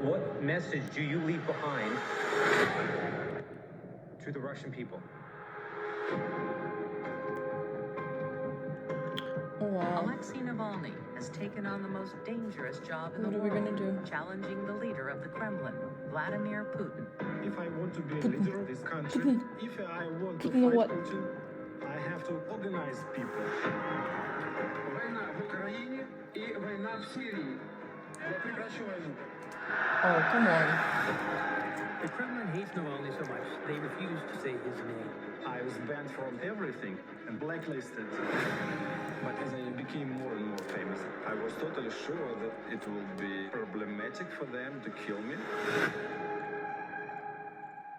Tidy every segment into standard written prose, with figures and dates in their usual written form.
What message do you leave behind to the Russian people? Wow. Alexei Navalny has taken on the most dangerous job in the world. What are we gonna do? Challenging the leader of the Kremlin, Vladimir Putin. If I want to be a leader of this country, if I want to Putin fight what? Putin, I have to organize people. Война в Украине и война в Сирии. Я прекращу войну. Oh, come on. The Kremlin hates Navalny so much, they refuse to say his name. I was banned from everything and blacklisted. But as I became more and more famous, I was totally sure that it will be problematic for them to kill me.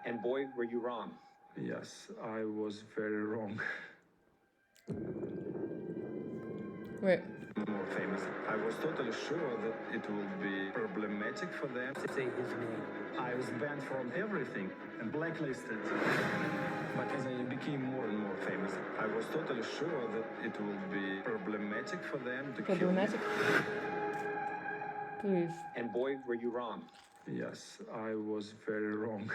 And boy, were you wrong. Yes, I was very wrong. Wait. More famous. I was totally sure that it will be problematic for them To say his name. I was banned from everything and blacklisted. But as I became more and more famous, I was totally sure that it will be problematic for them to kill me. Problematic? Please. And boy, were you wrong. Yes, I was very wrong.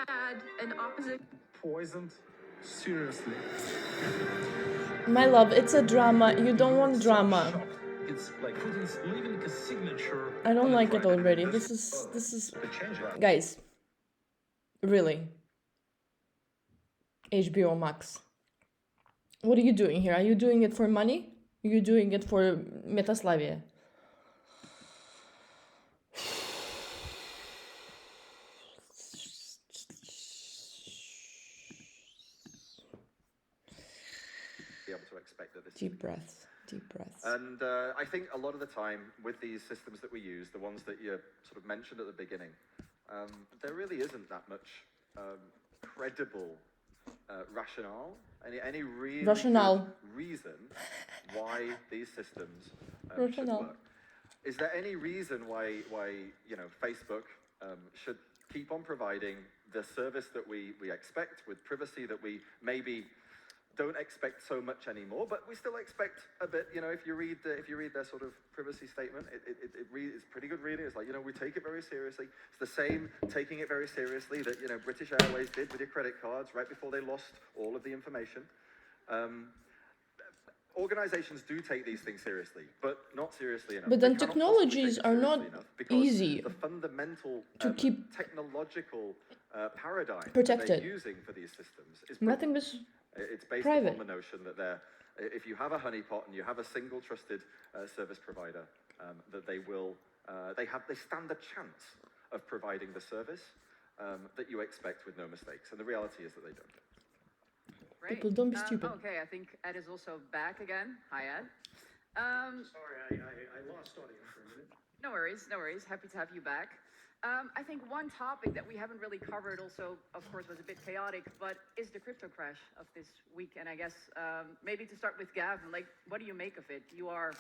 Had an opposite. Poisoned? Seriously? My love, it's a drama. You don't want drama. It's like Putin's leaving a signature. I don't on like the it crack. already. This is The change that. guys. Really. HBO Max. What are you doing here? Are you doing it for money? Are you doing it for Metaslavia? Be able to expect that this. Deep breaths. Deep breaths. And I think a lot of the time with these systems that we use, the ones that you sort of mentioned at the beginning, there really isn't that much credible rationale, any really Rationale. good reason why these systems should Rationale. work. Is there any reason why Facebook should keep on providing the service that we expect with privacy that we maybe don't expect so much anymore, but we still expect a bit. If you read their sort of privacy statement, it's pretty good reading. It's like, we take it very seriously. It's the same taking it very seriously that British Airways did with your credit cards right before they lost all of the information. Organizations do take these things seriously, but not seriously enough. But They then cannot technologies possibly take it are seriously not enough because easy the fundamental to keep technological paradigm that protected. they're using for these systems is Nothing was it's based private. upon the notion that if you have a honeypot and you have a single trusted service provider, that they stand a chance of providing the service that you expect with no mistakes. And the reality is that they don't. Great. People, don't be stupid. Okay, I think Ed is also back again. Hi, Ed. Sorry, I lost audio for a minute. No worries, no worries. Happy to have you back. I think one topic that we haven't really covered also, of course, was a bit chaotic, but is the crypto crash of this week. And I guess maybe to start with Gavin, what do you make of it? You are,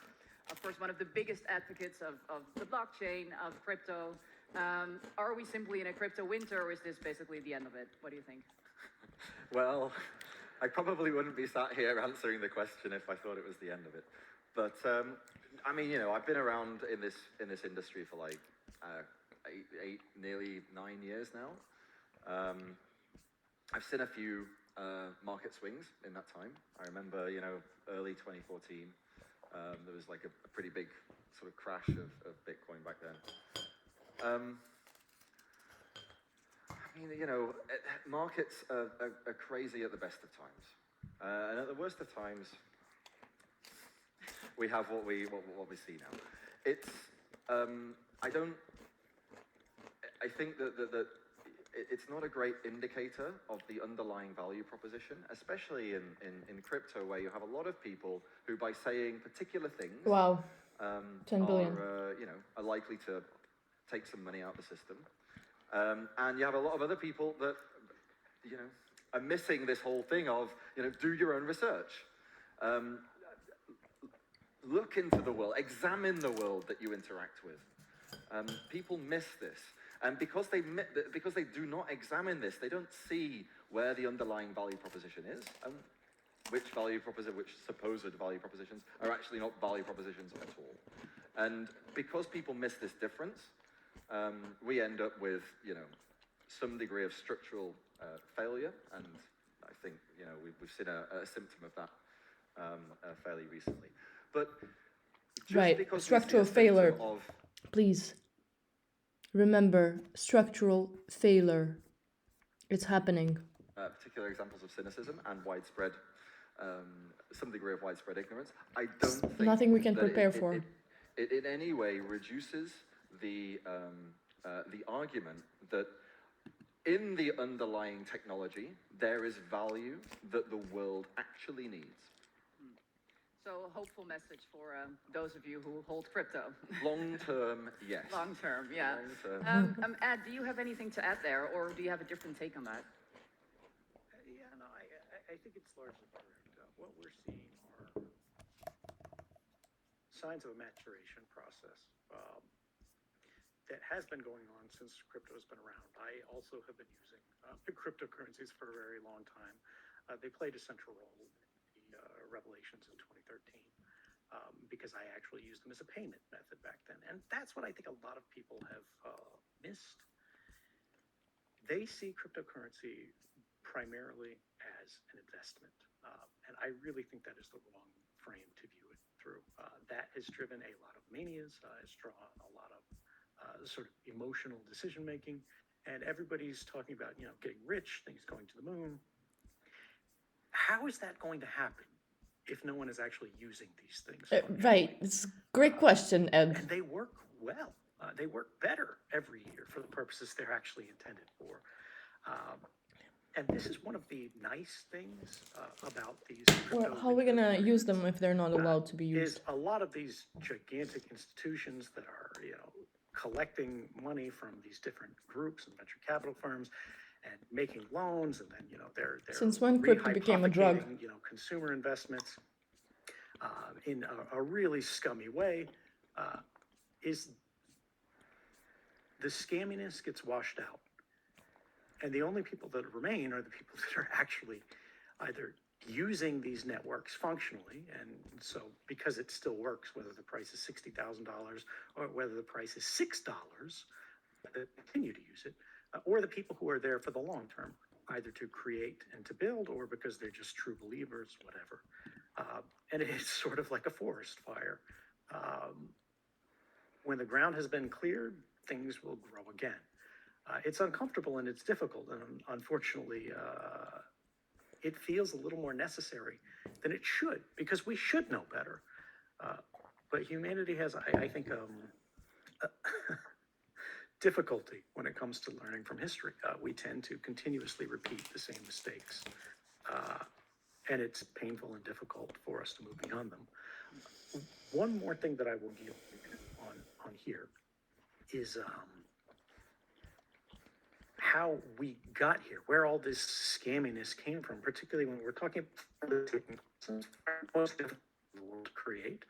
of course, one of the biggest advocates of the blockchain, of crypto. Are we simply in a crypto winter, or is this basically the end of it? What do you think? Well, I probably wouldn't be sat here answering the question if I thought it was the end of it. But I've been around in this industry for like eight, nearly 9 years now. I've seen a few market swings in that time. I remember, early 2014, there was like a pretty big sort of crash of Bitcoin back then. Markets are crazy at the best of times, and at the worst of times, we have what we see now. It's I think that it's not a great indicator of the underlying value proposition, especially in crypto, where you have a lot of people who, by saying particular things, Wow. 10 billion. are likely to take some money out of the system. And you have a lot of other people that, are missing this whole thing of, do your own research. Look into the world, examine the world that you interact with. People miss this. And because they do not examine this, they don't see where the underlying value proposition is. which supposed value propositions are actually not value propositions at all. And because people miss this difference, we end up with, some degree of structural failure, and I think, we've seen a symptom of that fairly recently. But just Right, because we see structural a symptom failure. of Please remember, structural failure. It's happening. particular examples of cynicism and widespread, some degree of widespread ignorance, I don't think Nothing we can that prepare for. It in any way reduces the argument that in the underlying technology there is value that the world actually needs. So a hopeful message for those of you who hold crypto. Long term, yes. Long term, yeah. Long term. Ed, do you have anything to add there, or do you have a different take on that? Yeah, no, I think it's largely correct. What we're seeing are signs of a maturation process that has been going on since crypto has been around. I also have been using cryptocurrencies for a very long time. They played a central role in the revelations in 2013 because I actually used them as a payment method back then. And that's what I think a lot of people have missed. They see cryptocurrency primarily as an investment. And I really think that is the wrong frame to view it through. That has driven a lot of manias, has drawn a lot of sort of emotional decision making, and everybody's talking about, getting rich, things going to the moon. How is that going to happen if no one is actually using these things? Right, it's a great question, Ed. And they work well. They work better every year for the purposes they're actually intended for. And this is one of the nice things about these. Well, how are we gonna use them if they're not allowed to be Is used? a lot of these gigantic institutions that are, collecting money from these different groups and venture capital firms and making loans, and then, they're Since when crypto became a drug? rehypothecating, consumer investments in a really scummy way, is the scamminess gets washed out. And the only people that remain are the people that are actually either using these networks functionally, and so because it still works, whether the price is $60,000 or whether the price is $6, that continue to use it, or the people who are there for the long term, either to create and to build, or because they're just true believers, whatever. And it's sort of like a forest fire. When the ground has been cleared, things will grow again. It's uncomfortable and it's difficult, and unfortunately, it feels a little more necessary than it should, because we should know better. But humanity has, I think, difficulty when it comes to learning from history. We tend to continuously repeat the same mistakes, and it's painful and difficult for us to move beyond them. One more thing that I will give on here is how we got here, where all this scamminess came from, particularly when we're talking about the most difficult in the world to create.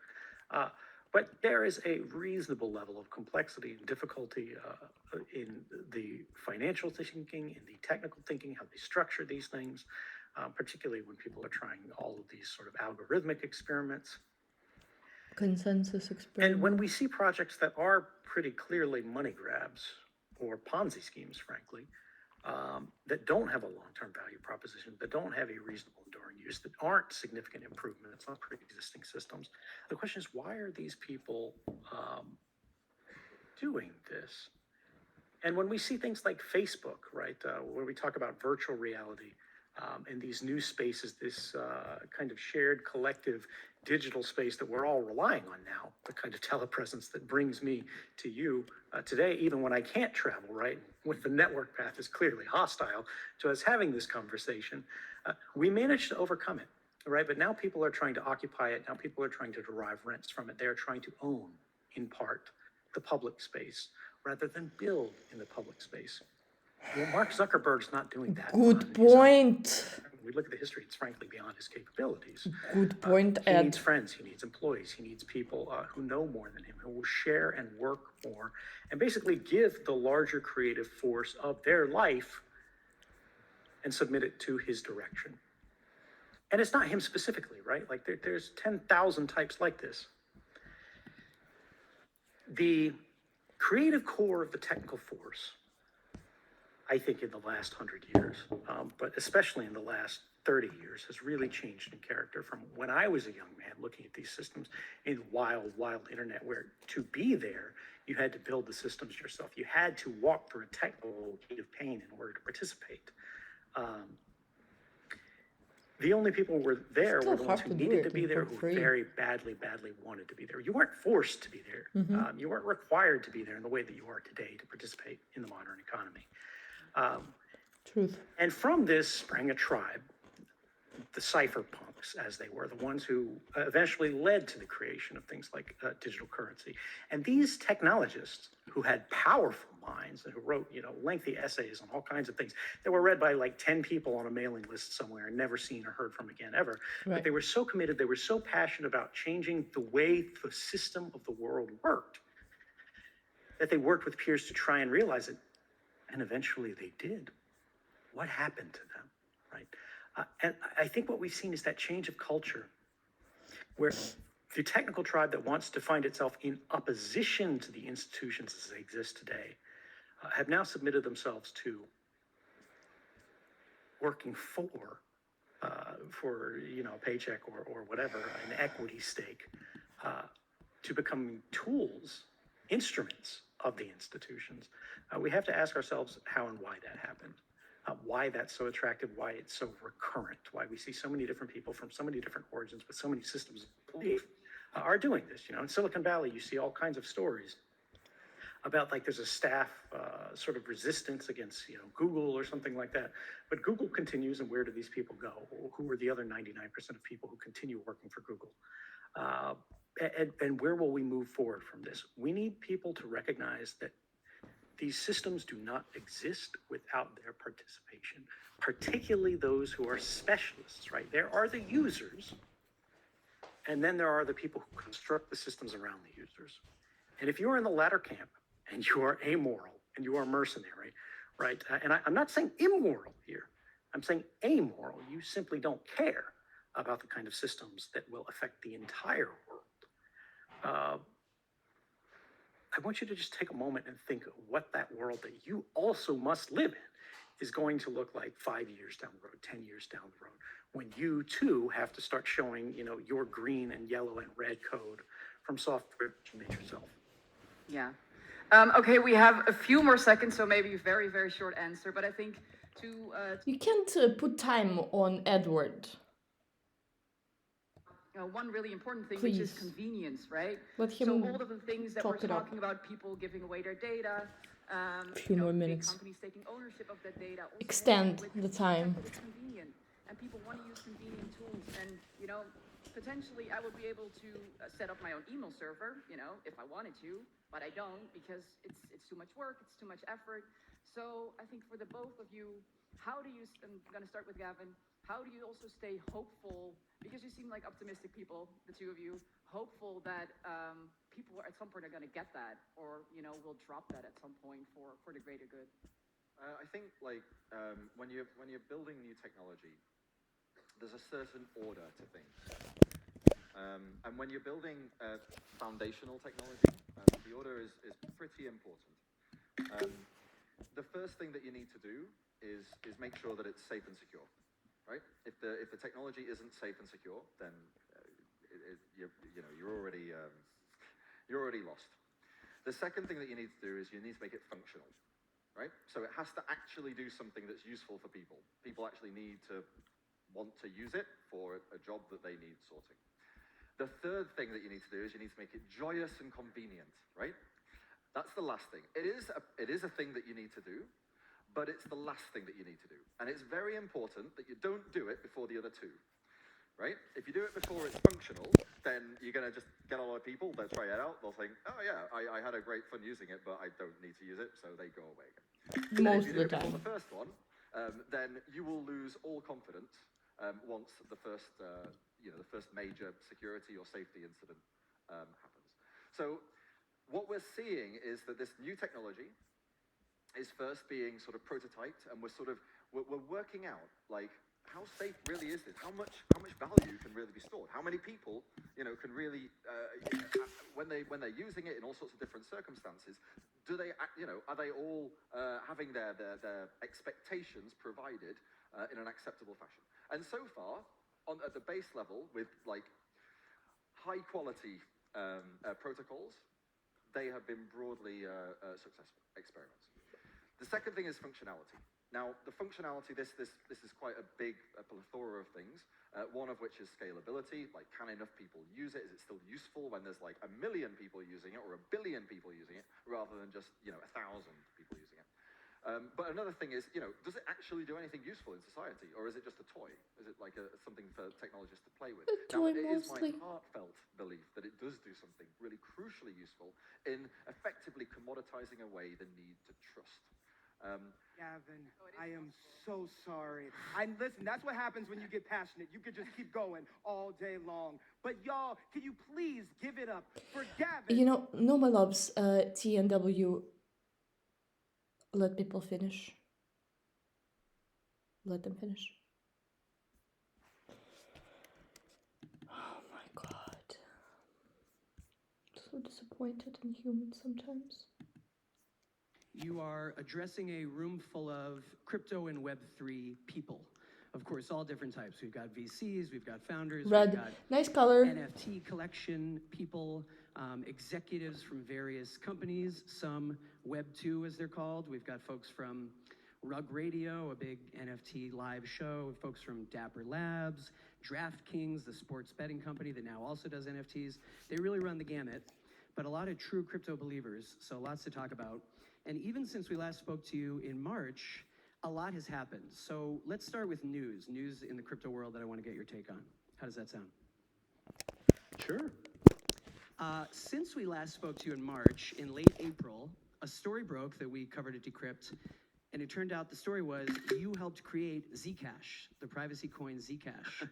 But there is a reasonable level of complexity and difficulty in the financial thinking, in the technical thinking, how they structure these things, particularly when people are trying all of these sort of algorithmic experiments. Consensus experiment. And when we see projects that are pretty clearly money grabs, or Ponzi schemes, frankly, that don't have a long-term value proposition, that don't have a reasonable enduring use, that aren't significant improvements on pre-existing systems. The question is, why are these people doing this? And when we see things like Facebook, right, where we talk about virtual reality and these new spaces, this kind of shared collective digital space that we're all relying on now, the kind of telepresence that brings me to you today, even when I can't travel, right? When the network path is clearly hostile to us having this conversation, we managed to overcome it, right? But now people are trying to occupy it. Now people are trying to derive rents from it. They're trying to own, in part, the public space rather than build in the public space. Well, Mark Zuckerberg's not doing that. Good point. We look at the history, it's frankly beyond his capabilities. Good point, He Ed. needs friends, he needs employees, he needs people who know more than him, who will share and work more, and basically give the larger creative force of their life and submit it to his direction. And it's not him specifically, right? Like there's 10,000 types like this. The creative core of the technical force, I think in the last 100 years, but especially in the last 30 years, has really changed in character from when I was a young man looking at these systems in wild, wild internet, where to be there, you had to build the systems yourself. You had to walk through a technical gate of pain in order to participate. The only people who were there Still were the ones hard who to do needed it to be there, for who free. very badly, badly wanted to be there. You weren't forced to be there. You weren't required to be there in the way that you are today to participate in the modern economy. Truth. And from this sprang a tribe, the cypherpunks, as they were, the ones who eventually led to the creation of things like digital currency. And these technologists who had powerful minds and who wrote, lengthy essays on all kinds of things that were read by like 10 people on a mailing list somewhere and never seen or heard from again ever. Right. But they were so committed, they were so passionate about changing the way the system of the world worked, that they worked with peers to try and realize it. And eventually they did. What happened to them, right? And I think what we've seen is that change of culture, where the technical tribe that wants to find itself in opposition to the institutions as they exist today have now submitted themselves to working for a paycheck or whatever, an equity stake, to become tools, instruments of the institutions. We have to ask ourselves how and why that happened. Why that's so attractive, why it's so recurrent, why we see so many different people from so many different origins with so many systems of belief are doing this. In Silicon Valley, you see all kinds of stories about like there's a staff sort of resistance against Google or something like that. But Google continues, and where do these people go? Who are the other 99% of people who continue working for Google? And where will we move forward from this? We need people to recognize that these systems do not exist without their participation, particularly those who are specialists, right? There are the users, and then there are the people who construct the systems around the users. And if you're in the latter camp, and you are amoral, and you are mercenary, right? And I'm not saying immoral here. I'm saying amoral. You simply don't care about the kind of systems that will affect the entire world. I want you to just take a moment and think of what that world that you also must live in is going to look like 5 years down the road, 10 years down the road, when you too have to start showing, your green and yellow and red code from software that you made yourself. Yeah. Okay, we have a few more seconds, so maybe a very, very short answer, but I think You can't put time on Edward. one really important thing, Please. which is convenience, right? Let So him all of the things that we're talk it up. talking about, people giving away their data, Few more big minutes. companies taking ownership of that data. Also Extend with the time. It's convenient, and people want to use convenient tools. And potentially, I would be able to set up my own email server, if I wanted to, but I don't because it's too much work, it's too much effort. So I think for the both of you, how do you? I'm going to start with Gavin. How do you also stay hopeful? Because you seem like optimistic people, the two of you, hopeful that people at some point are going to get that, or will drop that at some point for the greater good. I think when you're building new technology, there's a certain order to things. And when you're building foundational technology, the order is pretty important. The first thing that you need to do is make sure that it's safe and secure. Right? If the technology isn't safe and secure, then you're already lost. The second thing that you need to do is you need to make it functional, right? So it has to actually do something that's useful for people. People actually need to want to use it for a job that they need sorting. The third thing that you need to do is you need to make it joyous and convenient, right? That's the last thing. It is a thing that you need to do, but it's the last thing that you need to do. And it's very important that you don't do it before the other two, right? If you do it before it's functional, then you're going to just get a lot of people, they'll try it out, they'll think, oh yeah, I had a great fun using it, but I don't need to use it, so they go away again. Most if of you the do it before time. the first one, then you will lose all confidence once the first major security or safety incident happens. So what we're seeing is that this new technology is first being sort of prototyped, and we're working out, like, how safe really is this? How much value can really be stored? How many people, can really, when they're using it in all sorts of different circumstances, do they, are they all having their expectations provided in an acceptable fashion? And so far, at the base level, with like high quality protocols, they have been broadly successful experiments. The second thing is functionality. Now, the functionality, this is quite a big plethora of things, one of which is scalability, like can enough people use it? Is it still useful when there's like 1 million people using it or 1 billion people using it, rather than just, 1,000 people using it? But another thing is, does it actually do anything useful in society, or is it just a toy? Is it like something for technologists to play with? A Now, toy it is my mostly. heartfelt belief that it does do something really crucially useful in effectively commoditizing away the need to trust. Gavin, I am so sorry. Listen, that's what happens when you get passionate. You could just keep going all day long. But y'all, can you please give it up for Gavin? You know, no, my loves, T and W, let people finish. Let them finish. Oh my god. So disappointed in humans sometimes. You are addressing a room full of crypto and Web3 people. Of course, all different types. We've got VCs, we've got founders, Red. we've got Nice color. NFT collection people, executives from various companies, some Web2 as they're called. We've got folks from Rug Radio, a big NFT live show, folks from Dapper Labs, DraftKings, the sports betting company that now also does NFTs. They really run the gamut, but a lot of true crypto believers, so lots to talk about. And even since we last spoke to you in March, a lot has happened. So let's start with news in the crypto world that I want to get your take on. How does that sound? Sure. Since we last spoke to you in March, in late April, a story broke that we covered at Decrypt, and it turned out the story was you helped create Zcash, the privacy coin Zcash.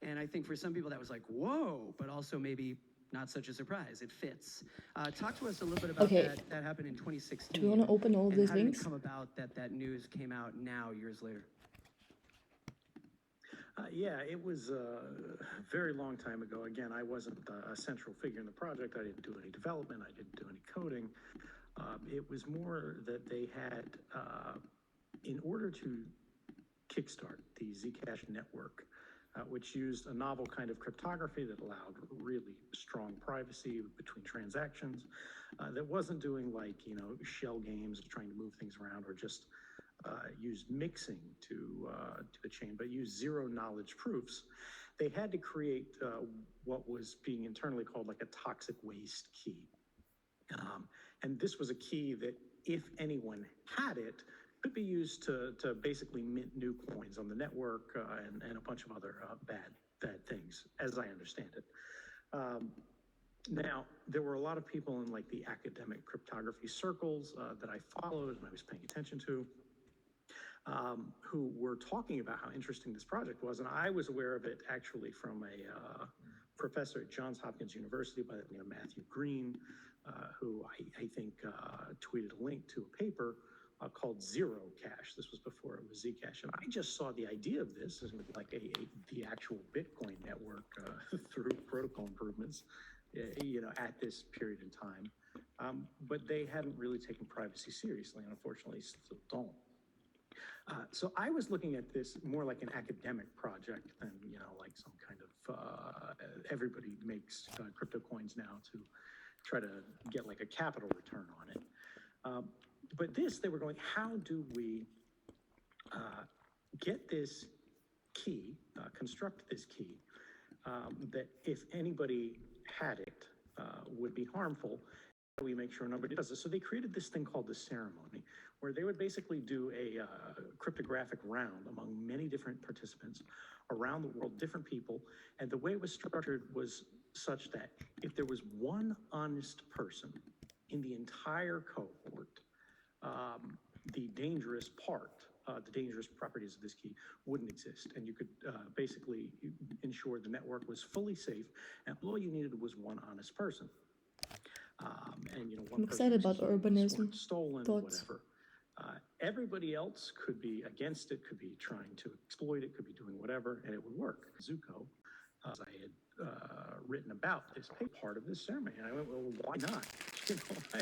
And I think for some people that was like, whoa, but also maybe not such a surprise. It fits. Talk to us a little bit about Okay. that happened in 2016. Do we want to open all of and these how did links? it come about that news came out now, years later? Yeah, it was a very long time ago. Again, I wasn't a central figure in the project. I didn't do any development. I didn't do any coding. It was more that they had, in order to kickstart the Zcash network, which used a novel kind of cryptography that allowed really strong privacy between transactions, that wasn't doing like, shell games, trying to move things around, or just used mixing to the chain, but used zero knowledge proofs. They had to create what was being internally called like a toxic waste key. And this was a key that if anyone had it, could be used to basically mint new coins on the network and a bunch of other bad things, as I understand it. Now, there were a lot of people in like the academic cryptography circles that I followed and I was paying attention to, who were talking about how interesting this project was. And I was aware of it actually from a professor at Johns Hopkins University by the name of Matthew Green, who I think tweeted a link to a paper called Zero Cash. This was before it was Zcash. And I just saw the idea of this as like the actual Bitcoin network through protocol improvements, at this period in time. But they hadn't really taken privacy seriously, and unfortunately still don't. So I was looking at this more like an academic project than, like some kind of, everybody makes crypto coins now to try to get like a capital return on it. But they were going, how do we get this key, construct this key, that if anybody had it, would be harmful? How do we make sure nobody does this? So they created this thing called the ceremony, where they would basically do a cryptographic round among many different participants around the world, different people. And the way it was structured was such that if there was one honest person in the entire cohort, the dangerous properties of this key wouldn't exist. And you could basically ensure the network was fully safe, and all you needed was one honest person. And one I'm excited person about was urbanism stolen, thoughts. whatever. Everybody else could be against it, could be trying to exploit it, could be doing whatever, and it would work. Zuko, as I had written about, is a part of this ceremony. And I went, well, why not? You know,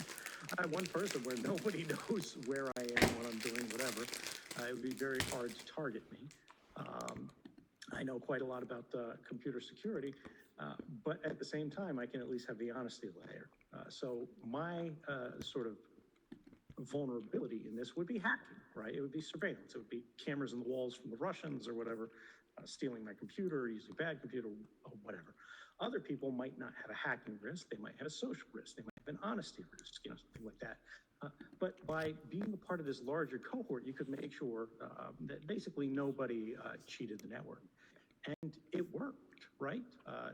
I'm one person where nobody knows where I am, what I'm doing, whatever. It would be very hard to target me. I know quite a lot about computer security, but at the same time, I can at least have the honesty layer. So my sort of vulnerability in this would be hacking, right? It would be surveillance. It would be cameras in the walls from the Russians or whatever, stealing my computer, using bad computer, or whatever. Other people might not have a hacking risk. They might have a social risk. They might have an honesty risk, you know, something like that. But by being a part of this larger cohort, you could make sure that basically nobody cheated the network. And it worked, right?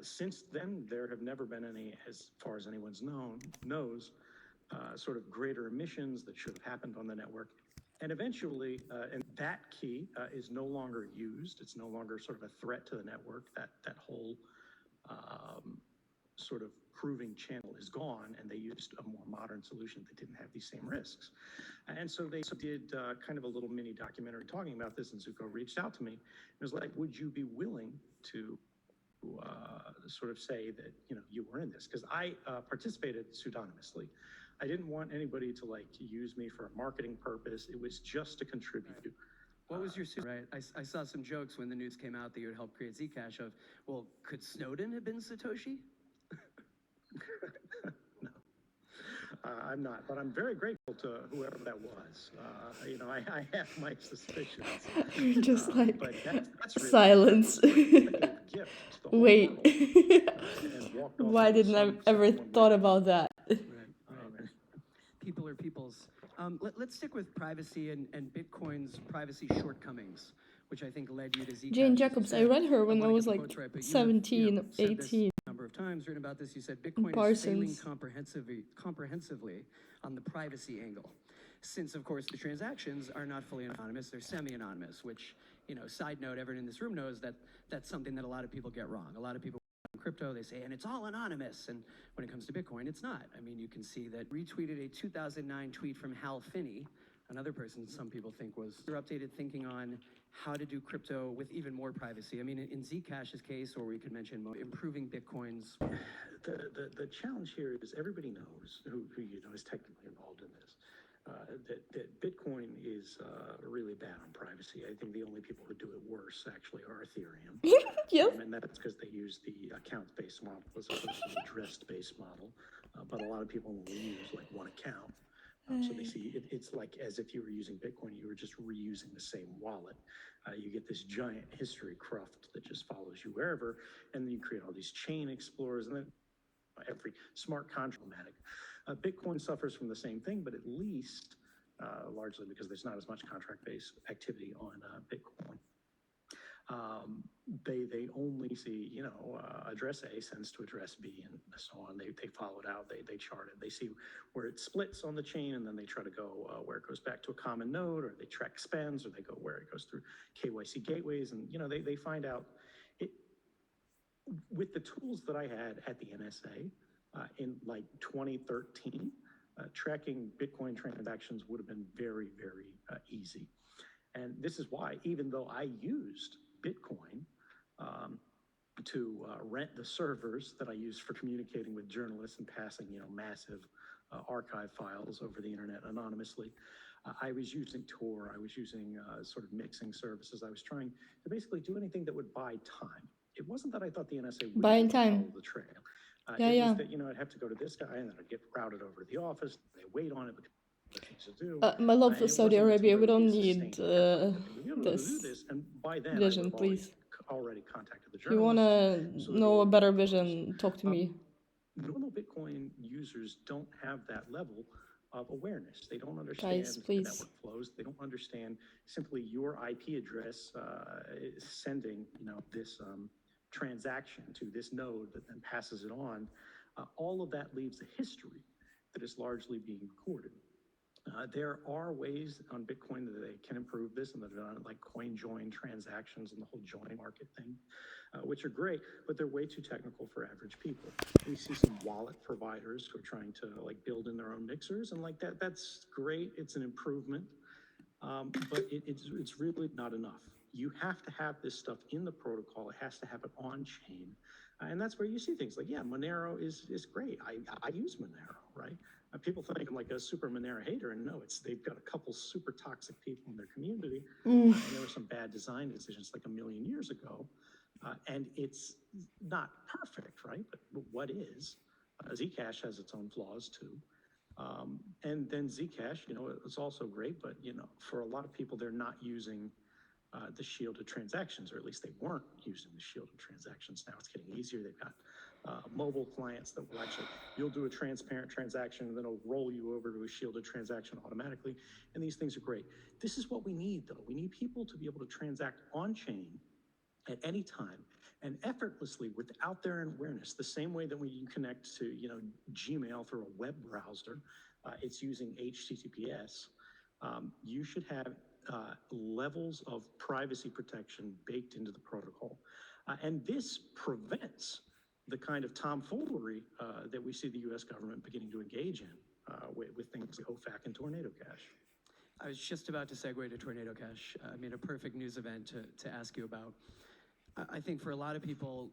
Since then, there have never been any, as far as anyone's knows, sort of greater emissions that should have happened on the network. And eventually, and that key is no longer used. It's no longer sort of a threat to the network. That whole sort of proving channel is gone, and they used a more modern solution that didn't have these same risks. And so they did kind of a little mini documentary talking about this, and Zuko reached out to me. It was like, would you be willing to sort of say that, you know, you were in this? Because I participated pseudonymously. I didn't want anybody to like use me for a marketing purpose. It was just to contribute. Right. What was your suit? Right. I saw some jokes when the news came out that you had helped create Zcash of, well, could Snowden have been Satoshi? No, I'm not, but I'm very grateful to whoever that was. You know, I have my suspicions. Just like but that's really silence. like a gift to the whole Wait. world, and walked off Why into didn't I some ever someone thought with- about that? Right. People are peoples. Let's stick with privacy and Bitcoin's privacy shortcomings, which I think led you to Zcash. Jane as you Jacobs, I said. read her when I wanna was get the like quotes right, but you have, 17, said this 18. a number of times, written about this. You said Bitcoin is failing Parsons. comprehensively on the privacy angle. Since, of course, the transactions are not fully anonymous, they're semi-anonymous, which, you know, side note, everyone in this room knows that that's something that a lot of people get wrong. A lot of people in crypto, they say, and it's all anonymous. And when it comes to Bitcoin, it's not. I mean, you can see that retweeted a 2009 tweet from Hal Finney, another person some people think was your updated thinking on how to do crypto with even more privacy. I mean, in Zcash's case, or we could mention improving Bitcoin's. The challenge here is everybody knows who you know is technically involved in this. That Bitcoin is really bad on privacy. I think the only people who do it worse actually are Ethereum. Yep. And that's because they use the account-based model as opposed to the address-based model. But a lot of people only use like one account. So they see it's like as if you were using Bitcoin, you were just reusing the same wallet. You get this giant history cruft that just follows you wherever, and then you create all these chain explorers, and then every smart contract. Bitcoin suffers from the same thing, but at least largely because there's not as much contract-based activity on Bitcoin. They only see, you know, address A sends to address B and so on. They follow it out, they chart it, they see where it splits on the chain, and then they try to go where it goes back to a common node, or they track spends, or they go where it goes through KYC gateways, and, you know, they find out it. With the tools that I had at the NSA in like 2013, tracking Bitcoin transactions would have been very, very easy. And this is why, even though I used Bitcoin to rent the servers that I use for communicating with journalists and passing, you know, massive archive files over the internet anonymously, I was using Tor, I was using sort of mixing services. I was trying to basically do anything that would buy time. It wasn't that I thought the NSA would Buying time. follow the trail. Yeah. Was that, you know, I'd have to go to this guy, and then I'd get routed over to the office. They wait on it because things to do. My love And for it Saudi wasn't Arabia, until we there don't was a need sustained effort that they would be able to do this this. And by then, vision, I would have please. already contacted the If you journalists. wanna so that know they a would better be closed. vision, talk to me. Normal Bitcoin users don't have that level of awareness. They don't understand Guys, the please. network flows. They don't understand simply your IP address is sending, you know, this transaction to this node that then passes it on. All of that leaves a history that is largely being recorded. There are ways on Bitcoin that they can improve this, and that are done like coin join transactions and the whole join market thing, which are great, but they're way too technical for average people. We see some wallet providers who are trying to like build in their own mixers, and like that's great. It's an improvement. But it's really not enough. You have to have this stuff in the protocol. It has to happen on chain. And that's where you see things like, yeah, Monero is great. I use Monero, right? People think I'm like a super Monero hater, and no, they've got a couple super toxic people in their community. And there were some bad design decisions like a million years ago. And it's not perfect, right? But what is? Zcash has its own flaws too. And then Zcash, it's also great, but for a lot of people, they're not using the shielded transactions, or at least they weren't using the shielded transactions. Now it's getting easier. They've got mobile clients that will actually, you'll do a transparent transaction and then it'll roll you over to a shielded transaction automatically. And these things are great. This is what we need though. We need people to be able to transact on chain at any time and effortlessly without their awareness, the same way that when you connect to, Gmail through a web browser, it's using HTTPS. You should have levels of privacy protection baked into the protocol. And this prevents the kind of tomfoolery that we see the US government beginning to engage in with things like OFAC and Tornado Cash. I was just about to segue to Tornado Cash. A perfect news event to ask you about. I think for a lot of people,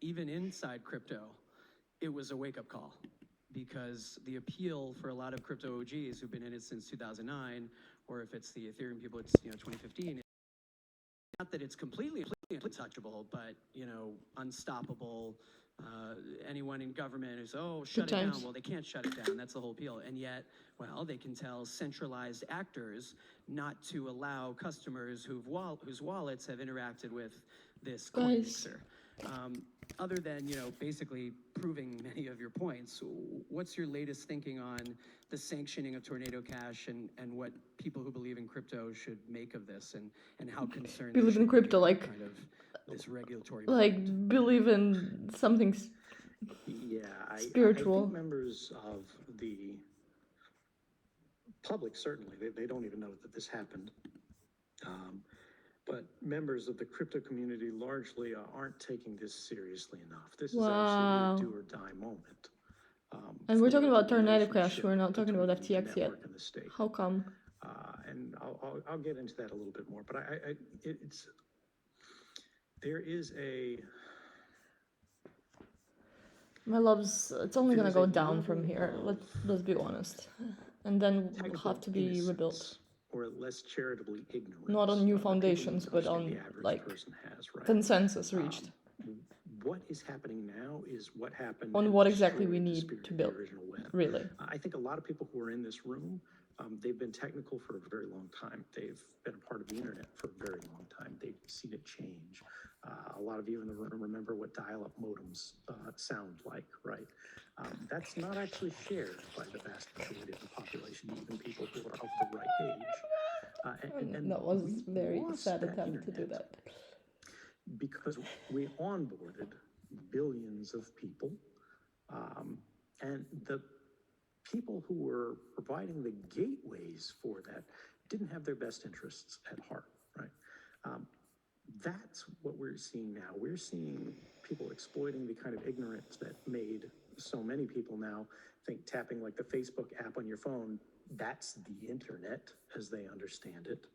even inside crypto, it was a wake-up call, because the appeal for a lot of crypto OGs who've been in it since 2009, or if it's the Ethereum people, it's 2015. Not that it's completely untouchable, but unstoppable. Anyone in government is, shut it down. Well, they can't shut it down. That's the whole appeal. And yet, they can tell centralized actors not to allow customers whose wallets have interacted with this coin mixer. Other than, basically proving many of your points, what's your latest thinking on the sanctioning of Tornado Cash and what people who believe in crypto should make of this, and how concerned they Believe in should crypto, be like about kind of this regulatory believe in something Yeah, I spiritual. think members of the public, certainly, they don't even know that this happened. But members of the crypto community largely aren't taking this seriously enough. This is actually a do or die moment. And we're for talking about the Tornado Cash. relationship We're not talking about between the FTX yet. network and the state. How come? And I'll get into that a little bit more. But there is a. My loves, it's only gonna There's go a down from level here. of Let's be honest. And then we'll technical have to be innocence, rebuilt. or less charitably ignorance. Not on new that people foundations, don't but understand on the average like person has, right? consensus reached What is happening now is what happened on and what exactly destroyed we the need spirit to of the build. original web. Really. I think a lot of people who are in this room, they've been technical for a very long time. They've been a part of the internet for a very long time. They've seen it change. A lot of you in the room remember what dial-up modems sound like, right? That's not actually shared by the vast majority of the population, even people who are of the right age. And that was we very lost sad that attempt to do internet that. because we onboarded billions of people, and the people who were providing the gateways for that didn't have their best interests at heart, right? That's what we're seeing now. We're seeing people exploiting the kind of ignorance that made so many people now think tapping like the Facebook app on your phone, that's the internet as they understand it.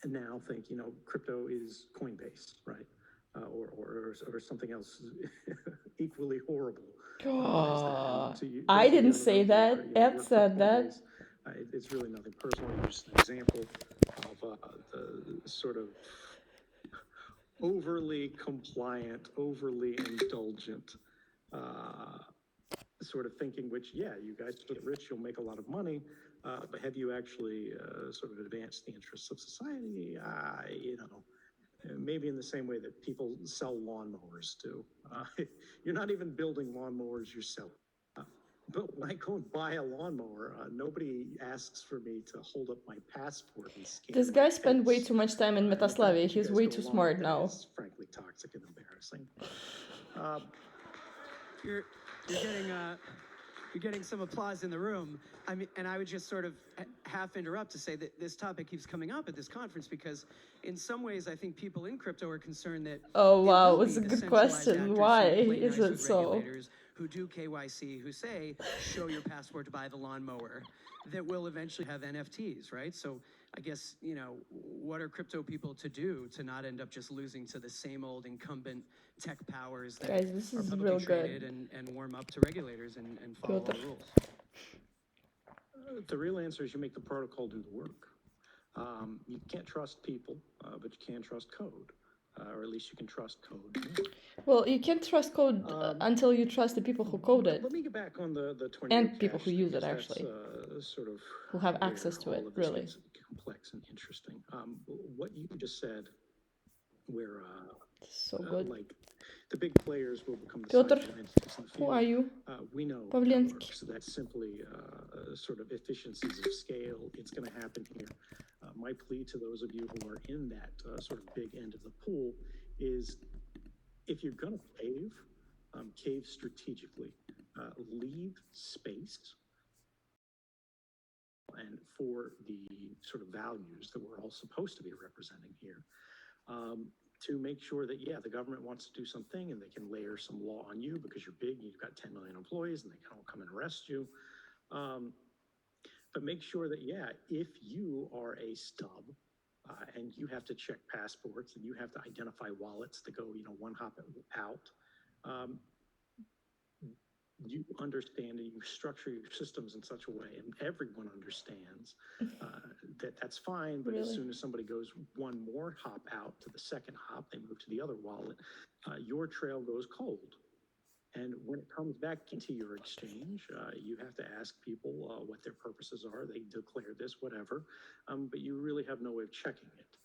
And now think, crypto is Coinbase, right? Or something else equally horrible. I didn't say that. Ed said that. It's really nothing personal. Just an example of the sort of overly compliant, overly indulgent sort of thinking, which, yeah, you guys get rich, you'll make a lot of money, but have you actually sort of advanced the interests of society? Maybe in the same way that people sell lawnmowers do. You're not even building lawnmowers yourself. But when I go and buy a lawnmower, nobody asks for me to hold up my passport and scan. This guy spent way too much time in Metaslavia. He's way too smart now. It's frankly toxic and embarrassing. You're getting some applause in the room. And I would just sort of half interrupt to say that this topic keeps coming up at this conference because in some ways I think people in crypto are concerned that oh wow, it's a good question. Why is it so? who do KYC, who say, show your passport to buy the lawnmower, that will eventually have NFTs, right? So I guess, you know, what are crypto people to do to not end up just losing to the same old incumbent tech powers that Guys, this are is publicly real traded good. and warm up to regulators and follow all Piotr. the rules? The real answer is you make the protocol do the work. You can't trust people, but you can trust code, or at least you can trust code. Well, you can't trust code until you trust the people who code it Let me get back on the tornado and people cache who thing, use it, 'cause actually, that's, sort of who have where access to all it, of this really. gets complex and interesting. What you just said, where So good. like the big players will become the Piotr, size of entities in the who field. are you? We know that Pawliński. works. That's simply sort of efficiencies of scale. It's going to happen here. My plea to those of you who are in that sort of big end of the pool is, if you're going to cave strategically. Leave space and for the sort of values that we're all supposed to be representing here, to make sure that, yeah, the government wants to do something and they can layer some law on you because you're big and you've got 10 million employees and they can all come and arrest you. But make sure that, yeah, if you are a stub and you have to check passports and you have to identify wallets to go, you know, one hop out, you understand and you structure your systems in such a way, and everyone understands that that's fine, but as Really? soon as somebody goes one more hop out to the second hop, they move to the other wallet, your trail goes cold. And when it comes back into your exchange, you have to ask people what their purposes are. They declare this, whatever, but you really have no way of checking it.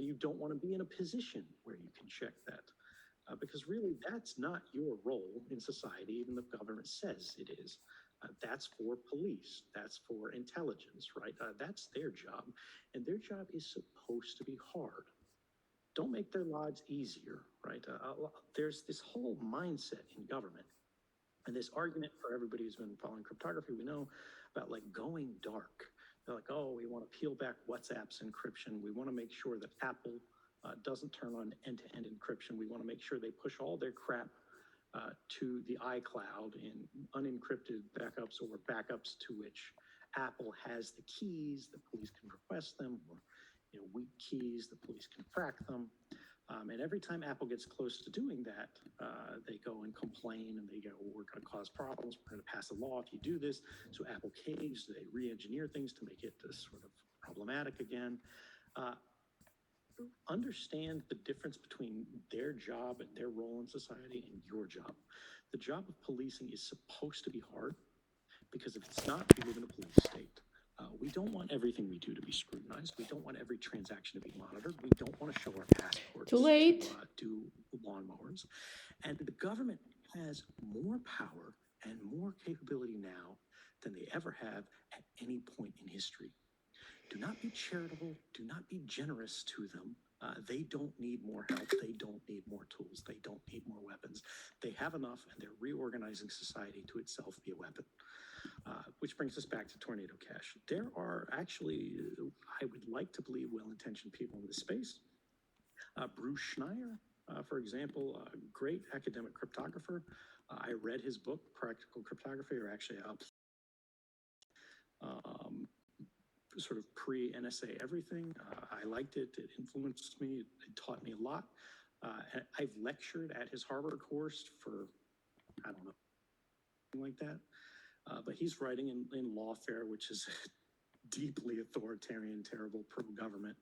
You don't want to be in a position where you can check that. Because really, that's not your role in society, even the government says it is. That's for police, that's for intelligence, right? That's their job, and their job is supposed to be hard. Don't make their lives easier, right? There's this whole mindset in government, and this argument for everybody who's been following cryptography, we know about like going dark. They're like, oh, we want to peel back WhatsApp's encryption. We want to make sure that Apple doesn't turn on end-to-end encryption. We want to make sure they push all their crap to the iCloud in unencrypted backups or backups to which Apple has the keys. The police can request them, or weak keys. The police can crack them. And every time Apple gets close to doing that, they go and complain and they go, we're going to cause problems. We're going to pass a law if you do this. So Apple caves. They re-engineer things to make it sort of problematic again. Understand the difference between their job and their role in society and your job. The job of policing is supposed to be hard, because if it's not, we live in a police state. We don't want everything we do to be scrutinized. We don't want every transaction to be monitored. We don't want to show our passports Too late. to do lawnmowers. And the government has more power and more capability now than they ever have at any point in history. Do not be charitable. Do not be generous to them. They don't need more help. They don't need more tools. They don't need more weapons. They have enough, and they're reorganizing society to itself be a weapon. Which brings us back to Tornado Cash. There are actually, I would like to believe, well-intentioned people in this space. Bruce Schneier, for example, a great academic cryptographer. I read his book, Practical Cryptography, or actually sort of pre-NSA everything. I liked it. It influenced me. It taught me a lot. I've lectured at his Harvard course for, I don't know, something like that. But he's writing in Lawfare, which is deeply authoritarian, terrible pro-government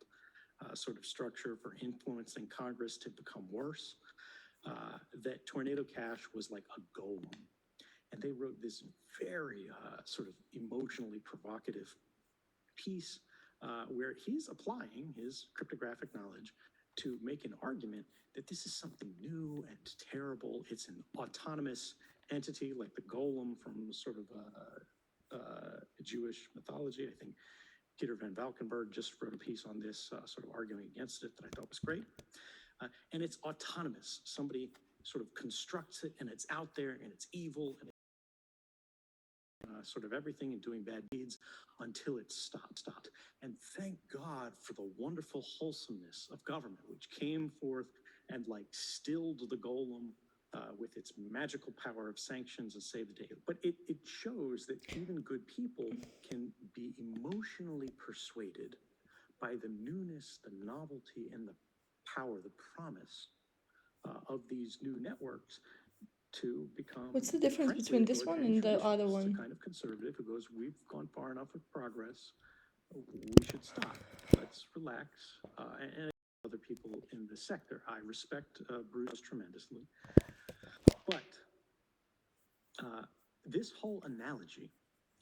sort of structure for influencing Congress to become worse. That Tornado Cash was like a golem. And they wrote this very sort of emotionally provocative piece where he's applying his cryptographic knowledge to make an argument that this is something new and terrible. It's an autonomous entity like the golem from sort of Jewish mythology. I think Peter Van Valkenburg just wrote a piece on this, sort of arguing against it, that I thought was great. And it's autonomous. Somebody sort of constructs it, and it's out there, and it's evil, and sort of everything and doing bad deeds until it stopped. And thank God for the wonderful wholesomeness of government, which came forth and like stilled the golem with its magical power of sanctions and save the day. But it shows that even good people can be emotionally persuaded by the newness, the novelty, and the power, the promise of these new networks to become. What's the difference frankly, between this one and the other traditionalists, one? The kind of conservative who goes, we've gone far enough with progress, we should stop. Let's relax. And other people in the sector, I respect Bruce tremendously, but this whole analogy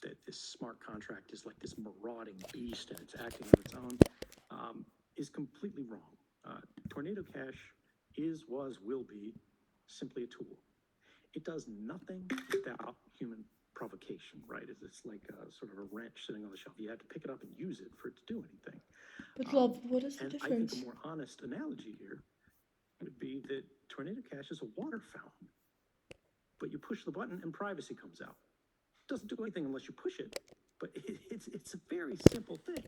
that this smart contract is like this marauding beast and it's acting on its own is completely wrong. Tornado Cash is, was, will be simply a tool. It does nothing without human provocation, right? It's like sort of a wrench sitting on the shelf. You have to pick it up and use it for it to do anything. But love, what is the and difference? I think a more honest analogy here would be that Tornado Cash is a water fountain, but you push the button and privacy comes out. It doesn't do anything unless you push it, but it's a very simple thing.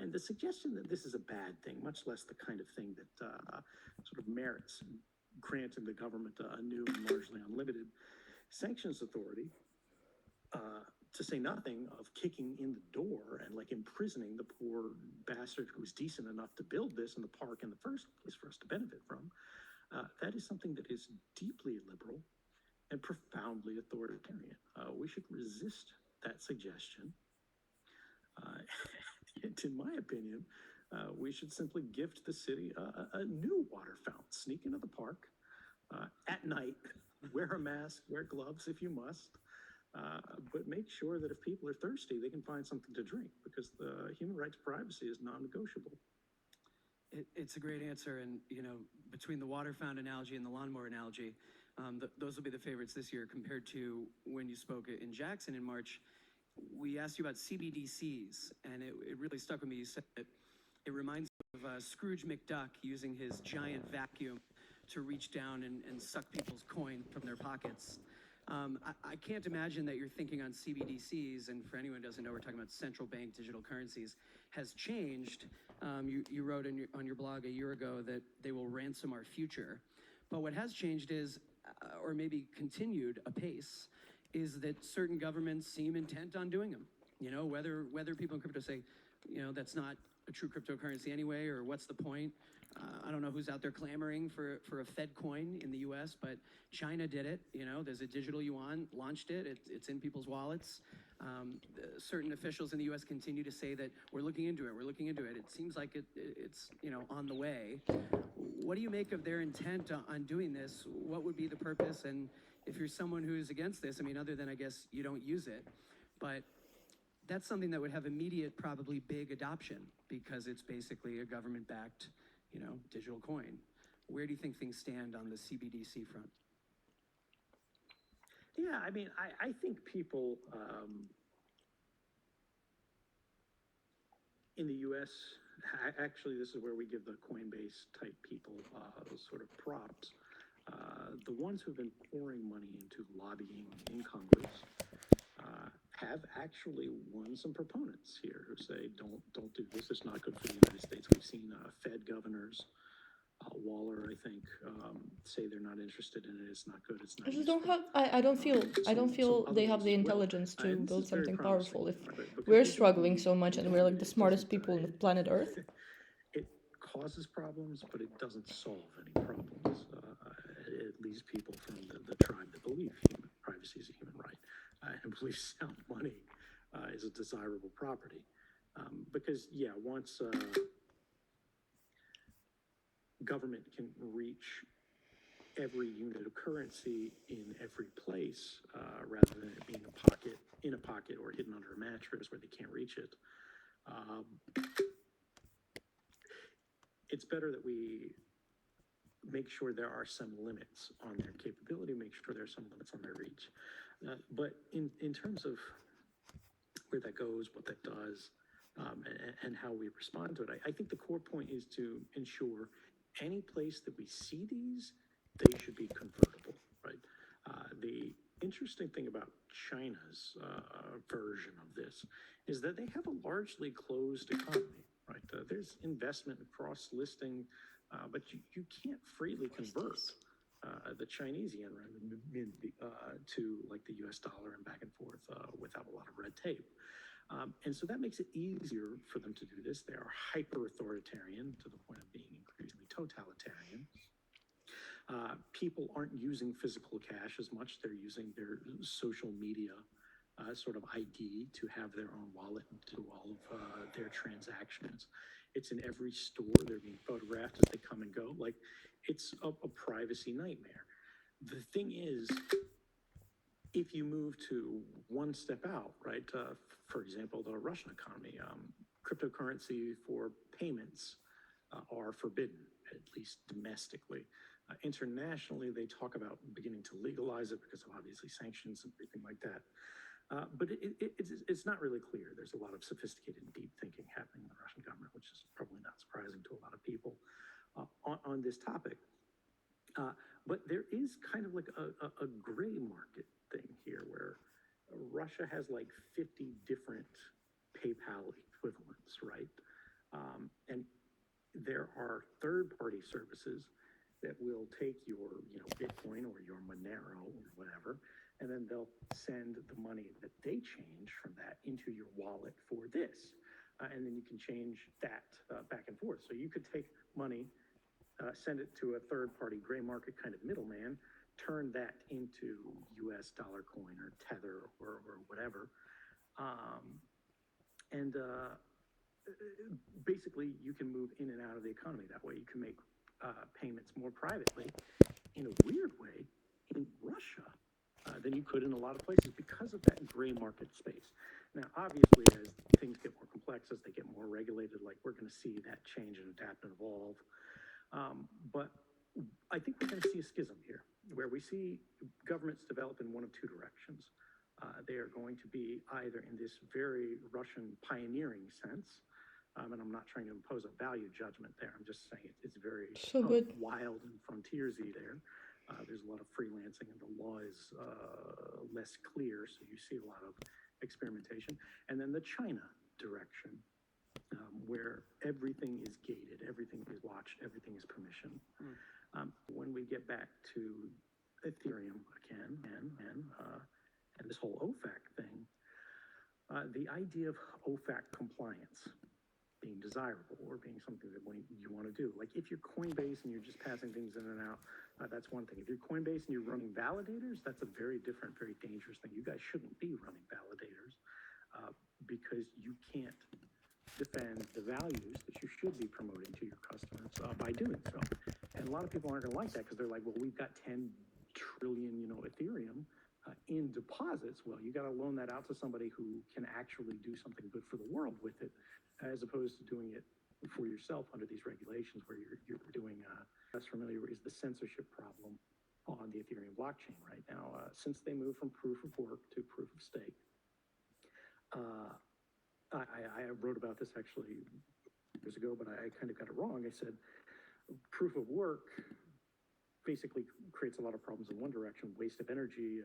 And the suggestion that this is a bad thing, much less the kind of thing that sort of merits granting the government a new and largely unlimited sanctions authority, to say nothing of kicking in the door and like imprisoning the poor bastard who was decent enough to build this in the park in the first place for us to benefit from, that is something that is deeply illiberal and profoundly authoritarian. We should resist that suggestion. And in my opinion, we should simply gift the city a new water fountain. Sneak into the park at night, wear a mask, wear gloves if you must, but make sure that if people are thirsty, they can find something to drink, because the human right to privacy is non-negotiable. It's a great answer, and between the water fountain analogy and the lawnmower analogy, those will be the favorites this year compared to when you spoke in Jackson in March. We asked you about CBDCs, and it really stuck with me. You said that it reminds me of Scrooge McDuck using his giant vacuum to reach down and suck people's coin from their pockets. I can't imagine that you're thinking on CBDCs, and for anyone who doesn't know, we're talking about central bank digital currencies, has changed. You wrote on your blog a year ago that they will ransom our future. But what has changed is, or maybe continued apace, is that certain governments seem intent on doing them. Whether people in crypto say, that's not a true cryptocurrency anyway, or what's the point? I don't know who's out there clamoring for a Fed coin in the US, but China did it. There's a digital yuan, launched it. It's in people's wallets. Certain officials in the US continue to say that we're looking into it. It seems like it's on the way. What do you make of their intent on doing this? What would be the purpose? And if you're someone who's against this, other than I guess you don't use it, but that's something that would have immediate, probably big adoption, because it's basically a government-backed, digital coin. Where do you think things stand on the CBDC front? Yeah, I think people in the US, actually, this is where we give the Coinbase type people sort of props. The ones who've been pouring money into lobbying in Congress have actually won some proponents here who say, don't do this, it's not good for the United States. We've seen Fed governors, Waller, I think, say they're not interested in it, it's not good, it's not I just useful. don't have. I don't feel. I don't Some feel other they have ones the as well. intelligence to And this build is very something promising, powerful. If right? Because we're we don't struggling need- so much and we're like the it smartest doesn't, people on the planet Earth. It causes problems, but it doesn't solve any problems. It leads people from the tribe that believe privacy is a human right and believe sound money is a desirable property. Because, yeah, once government can reach every unit of currency in every place, rather than it being in a pocket or hidden under a mattress where they can't reach it, it's better that we make sure there are some limits on their capability, make sure there are some limits on their reach. But in terms of where that goes, what that does, and how we respond to it, I think the core point is to ensure any place that we see these, they should be convertible, right? The interesting thing about China's version of this is that they have a largely closed economy, right? There's investment cross-listing, but you can't freely convert the Chinese yen to like the US dollar and back and forth without a lot of red tape. And so that makes it easier for them to do this. They are hyper authoritarian to the point of being increasingly totalitarian. People aren't using physical cash as much. They're using their social media sort of ID to have their own wallet and do all of their transactions. It's in every store. They're being photographed as they come and go. Like, it's a privacy nightmare. The thing is, if you move to one step out, right, for example, the Russian economy, cryptocurrency for payments are forbidden, at least domestically. Internationally, they talk about beginning to legalize it because of obviously sanctions and everything like that. But it's not really clear. There's a lot of sophisticated and deep thinking happening in the Russian government, which is probably not surprising to a lot of people on this topic. But there is kind of like a gray market thing here where Russia has like 50 different PayPal equivalents, right? And there are third-party services that will take your, Bitcoin or your Monero or whatever, and then they'll send the money that they change from that into your wallet for this. And then you can change that back and forth. So you could take money, send it to a third-party gray market kind of middleman, turn that into US dollar coin or Tether or whatever. Basically, you can move in and out of the economy that way. You can make payments more privately in a weird way in Russia than you could in a lot of places because of that gray market space. Now, obviously, as things get more complex, as they get more regulated, like we're going to see that change and adapt and evolve. But I think we're going to see a schism here where we see governments develop in one of two directions. They are going to be either in this very Russian pioneering sense, and I'm not trying to impose a value judgment there. I'm just saying it's very wild and frontiersy there. There's a lot of freelancing and the law is less clear, so you see a lot of experimentation. And then the China direction, where everything is gated, everything is watched, everything is permissioned. When we get back to Ethereum again and this whole OFAC thing, the idea of OFAC compliance being desirable or being something that you want to do. Like if you're Coinbase and you're just passing things in and out, that's one thing. If you're Coinbase and you're running validators, that's a very different, very dangerous thing. You guys shouldn't be running validators because you can't defend the values that you should be promoting to your customers by doing so. And a lot of people aren't going to like that because they're like, well, we've got 10 trillion, Ethereum in deposits. Well, you got to loan that out to somebody who can actually do something good for the world with it, as opposed to doing it for yourself under these regulations where you're doing, less familiar is the censorship problem on the Ethereum blockchain right now. Since they moved from proof of work to proof of stake, I wrote about this actually years ago, but I kind of got it wrong. I said proof of work basically creates a lot of problems in one direction, waste of energy,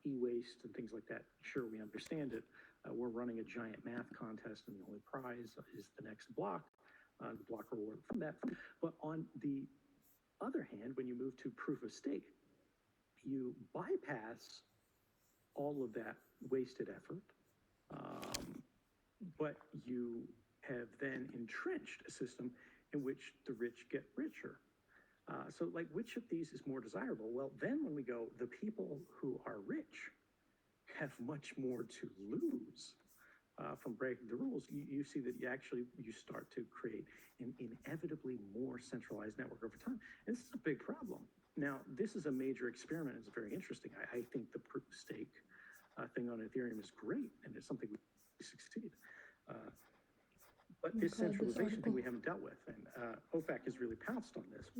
e-waste and things like that. Sure, we understand it. We're running a giant math contest and the only prize is the next block, the block reward from that. But on the other hand, when you move to proof of stake, you bypass all of that wasted effort, but you have then entrenched a system in which the rich get richer. So like, which of these is more desirable? Well, then when we go, the people who are rich have much more to lose from breaking the rules. You see that you start to create an inevitably more centralized network over time. And this is a big problem. Now, this is a major experiment. It's very interesting. I think the proof of stake thing on Ethereum is great, and it's something we succeed. But this centralization thing we haven't dealt with, and OFAC has really pounced on this.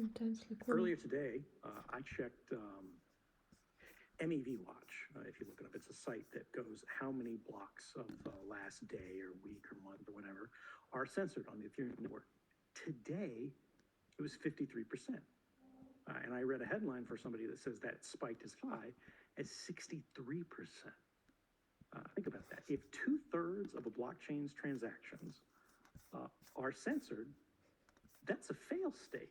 Earlier today, I checked MEV Watch. If you look it up, it's a site that goes how many blocks of the last day or week or month or whatever are censored on the Ethereum network. Today, it was 53%. And I read a headline for somebody that says that spiked as high as 63%. Think about that. If 2/3 of a blockchain's transactions are censored, that's a fail state.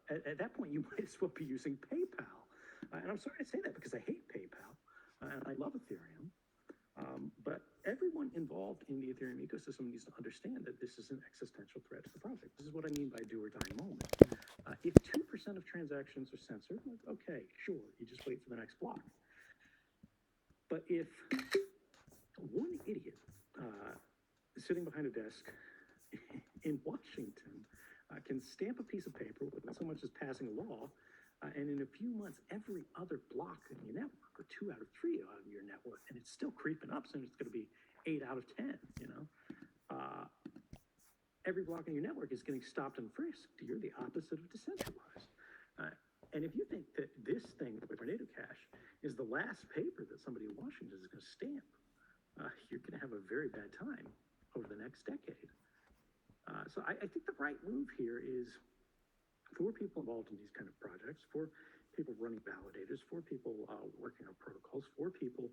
At that point, you might as well be using PayPal. And I'm sorry to say that because I hate PayPal and I love Ethereum. But everyone involved in the Ethereum ecosystem needs to understand that this is an existential threat to the project. This is what I mean by do or die moment. If 2% of transactions are censored, okay, sure, you just wait for the next block. But if one idiot sitting behind a desk in Washington can stamp a piece of paper without so much as passing a law, and in a few months, every other block in your network, or 2 out of 3 out of your network, and it's still creeping up, soon it's going to be 8 out of 10, you know? Every block in your network is getting stopped and frisked. You're the opposite of decentralized. And if you think that this thing, the Tornado Cash, is the last paper that somebody in Washington is going to stamp, you're going to have a very bad time over the next decade. So I think the right move here is for people involved in these kind of projects, for people running validators, for people working on protocols, for people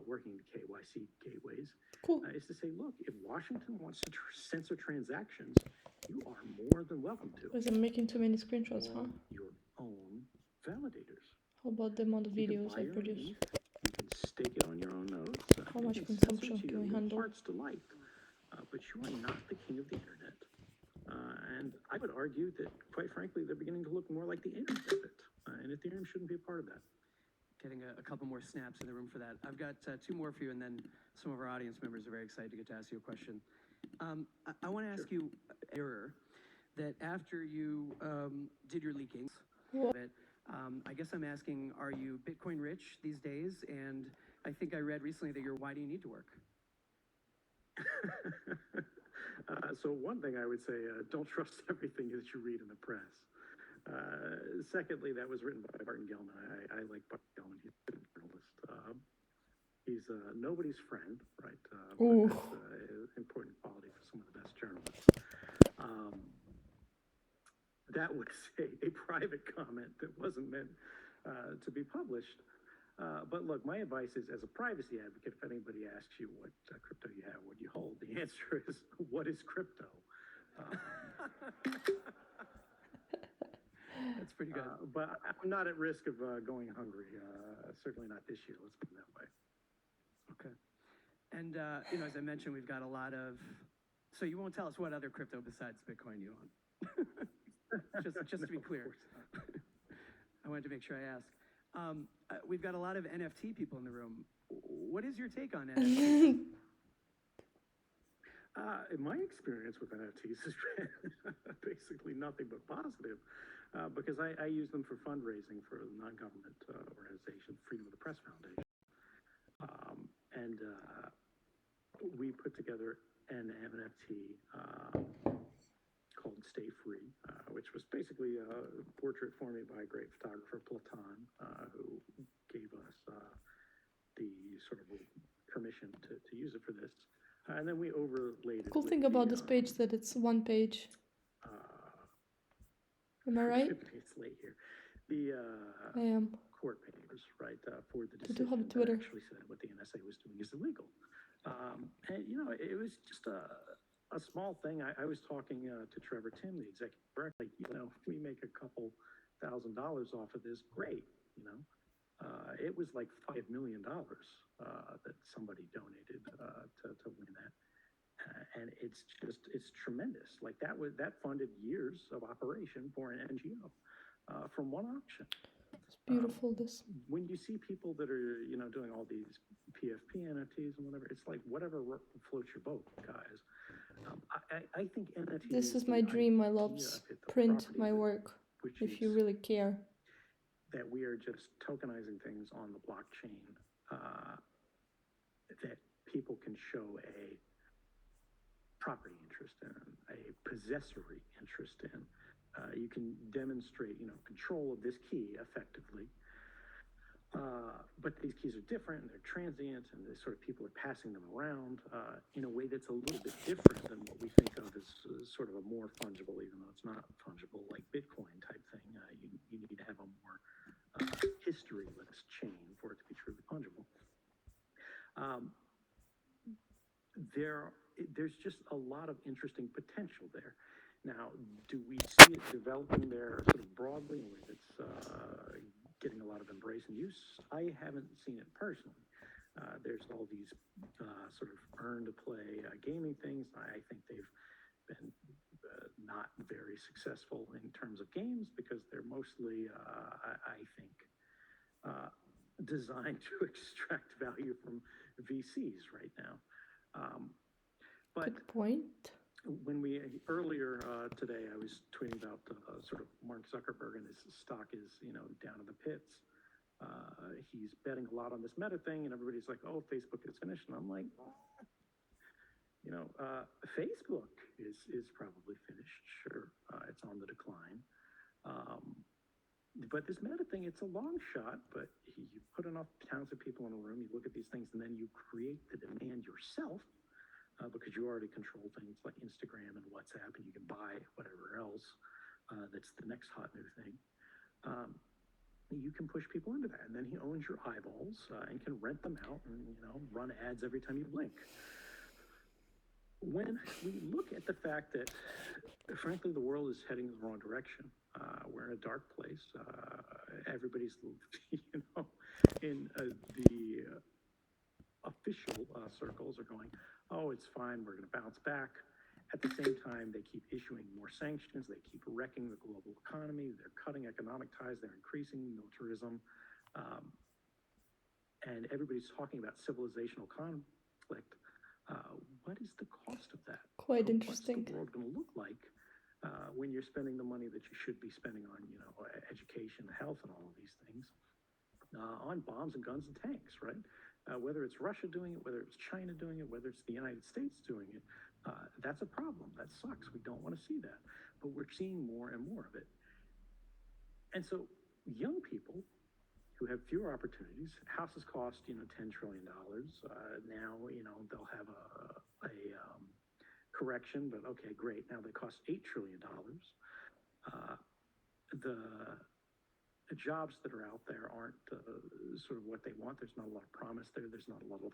working the KYC gateways, Cool. is to say, look, if Washington wants to censor transactions, you are more than welcome to. Because I'm making too many screenshots, huh? On your own validators. How about the amount of You can videos buy I your own produce? ETH, you can stake it on your own nodes. How you much can consumption censor to can we your handle? heart's delight. But you are not the king of the internet. And I would argue that, quite frankly, they're beginning to look more like the internet of it. And Ethereum shouldn't be a part of that. Getting a couple more snaps in the room for that. I've got 2 more for you, and then some of our audience members are very excited to get to ask you a question. I want to ask you, error, that after you did your leakings of it, I guess I'm asking, are you Bitcoin rich these days? And I think I read recently that why do you need to work? So one thing I would say, don't trust everything that you read in the press. Secondly, that was written by Barton Gellman. I like Barton Gellman. He's a good journalist. He's nobody's friend, right? But that's an important quality for some of the best journalists. That was a private comment that wasn't meant to be published. But look, my advice is, as a privacy advocate, if anybody asks you what crypto you have, what you hold, the answer is, what is crypto? That's pretty good. But I'm not at risk of going hungry. Certainly not this year, let's put it that way. Okay. And, as I mentioned, we've got a lot of, so you won't tell us what other crypto besides Bitcoin you own? just to be clear. I wanted to make sure I asked. We've got a lot of NFT people in the room. What is your take on NFT? My experience with NFTs has been basically nothing but positive, because I use them for fundraising for a non-government organization, Freedom of the Press Foundation. And we put together an NFT called Stay Free, which was basically a portrait for me by a great photographer, Platan, who gave us the sort of permission to use it for this. And then we overlaid it. Cool thing about this page that it's one page. Am I right? It's late here. The I am. court papers, right, for the I do decision have a that Twitter. actually said what the NSA was doing is illegal. And, it was just a small thing. I was talking to Trevor Tim, the executive director, like, if we make a couple $1,000 off of this, great, It was like $5 million that somebody donated to win that. And it's tremendous. Like that funded years of operation for an NGO from one auction. It's beautiful, this. When you see people that are, doing all these PFP NFTs and whatever, it's like whatever floats your boat, guys. I think NFTs. This is my dream. I love print my work, if you really care. That we are just tokenizing things on the blockchain that people can show a property interest in, a possessory interest in. You can demonstrate, control of this key effectively. But these keys are different, and they're transient, and sort of people are passing them around in a way that's a little bit different than what we think of as sort of a more fungible, even though it's not fungible, like Bitcoin type thing. You need to have a more historyless chain for it to be truly fungible. There's just a lot of interesting potential there. Now, do we see it developing there sort of broadly where it's getting a lot of embrace and use? I haven't seen it personally. There's all these sort of earn to play gaming things. I think they've been not very successful in terms of games because they're mostly, I think, designed to extract value from VCs right now. But Good point. when we earlier today, I was tweeting about sort of Mark Zuckerberg and his stock is down in the pits. He's betting a lot on this Meta thing, and everybody's like, "Oh, Facebook is finished," and I'm like, Facebook is probably finished. Sure, it's on the decline. But this Meta thing, it's a long shot, but you put enough talented people in a room, you look at these things, and then you create the demand yourself. Because you already control things like Instagram and WhatsApp, and you can buy whatever else that's the next hot new thing. You can push people into that, and then he owns your eyeballs and can rent them out and run ads every time you blink. When we look at the fact that, frankly, the world is heading in the wrong direction, we're in a dark place. Everybody's, in the official circles are going, "Oh, it's fine, we're going to bounce back." At the same time, they keep issuing more sanctions, they keep wrecking the global economy, they're cutting economic ties, they're increasing militarism, and everybody's talking about civilizational conflict. What is the cost of that? Quite interesting. What's the world going to look like when you're spending the money that you should be spending on, education, health, and all of these things, on bombs and guns and tanks, right? Whether it's Russia doing it, whether it's China doing it, whether it's the United States doing it, that's a problem. That sucks. We don't want to see that. But we're seeing more and more of it. And so young people who have fewer opportunities, houses cost, $10 trillion. Now, they'll have a correction, but okay, great. Now they cost $8 trillion. The jobs that are out there aren't sort of what they want. There's not a lot of promise there. There's not a lot of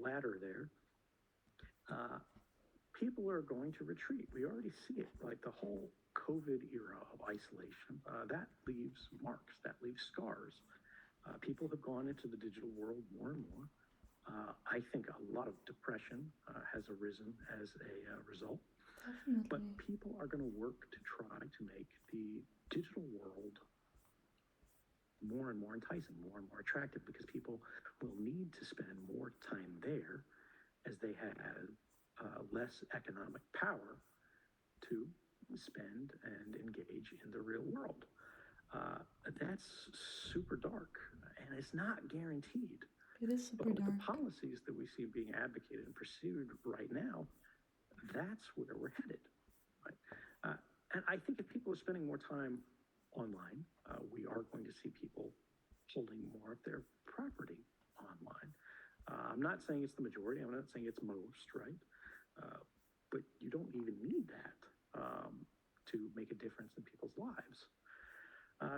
ladder there. People are going to retreat. We already see it. Like the whole COVID era of isolation, that leaves marks, that leaves scars. People have gone into the digital world more and more. I think a lot of depression has arisen as a result. Definitely. But people are going to work to try to make the digital world more and more enticing, more and more attractive, because people will need to spend more time there as they have less economic power to spend and engage in the real world. That's super dark, and it's not guaranteed. It is super But with dark. the policies that we see being advocated and pursued right now, that's where we're headed. Right? And I think if people are spending more time online, we are going to see people holding more of their property online. I'm not saying it's the majority. I'm not saying it's most, right? But you don't even need that to make a difference in people's lives.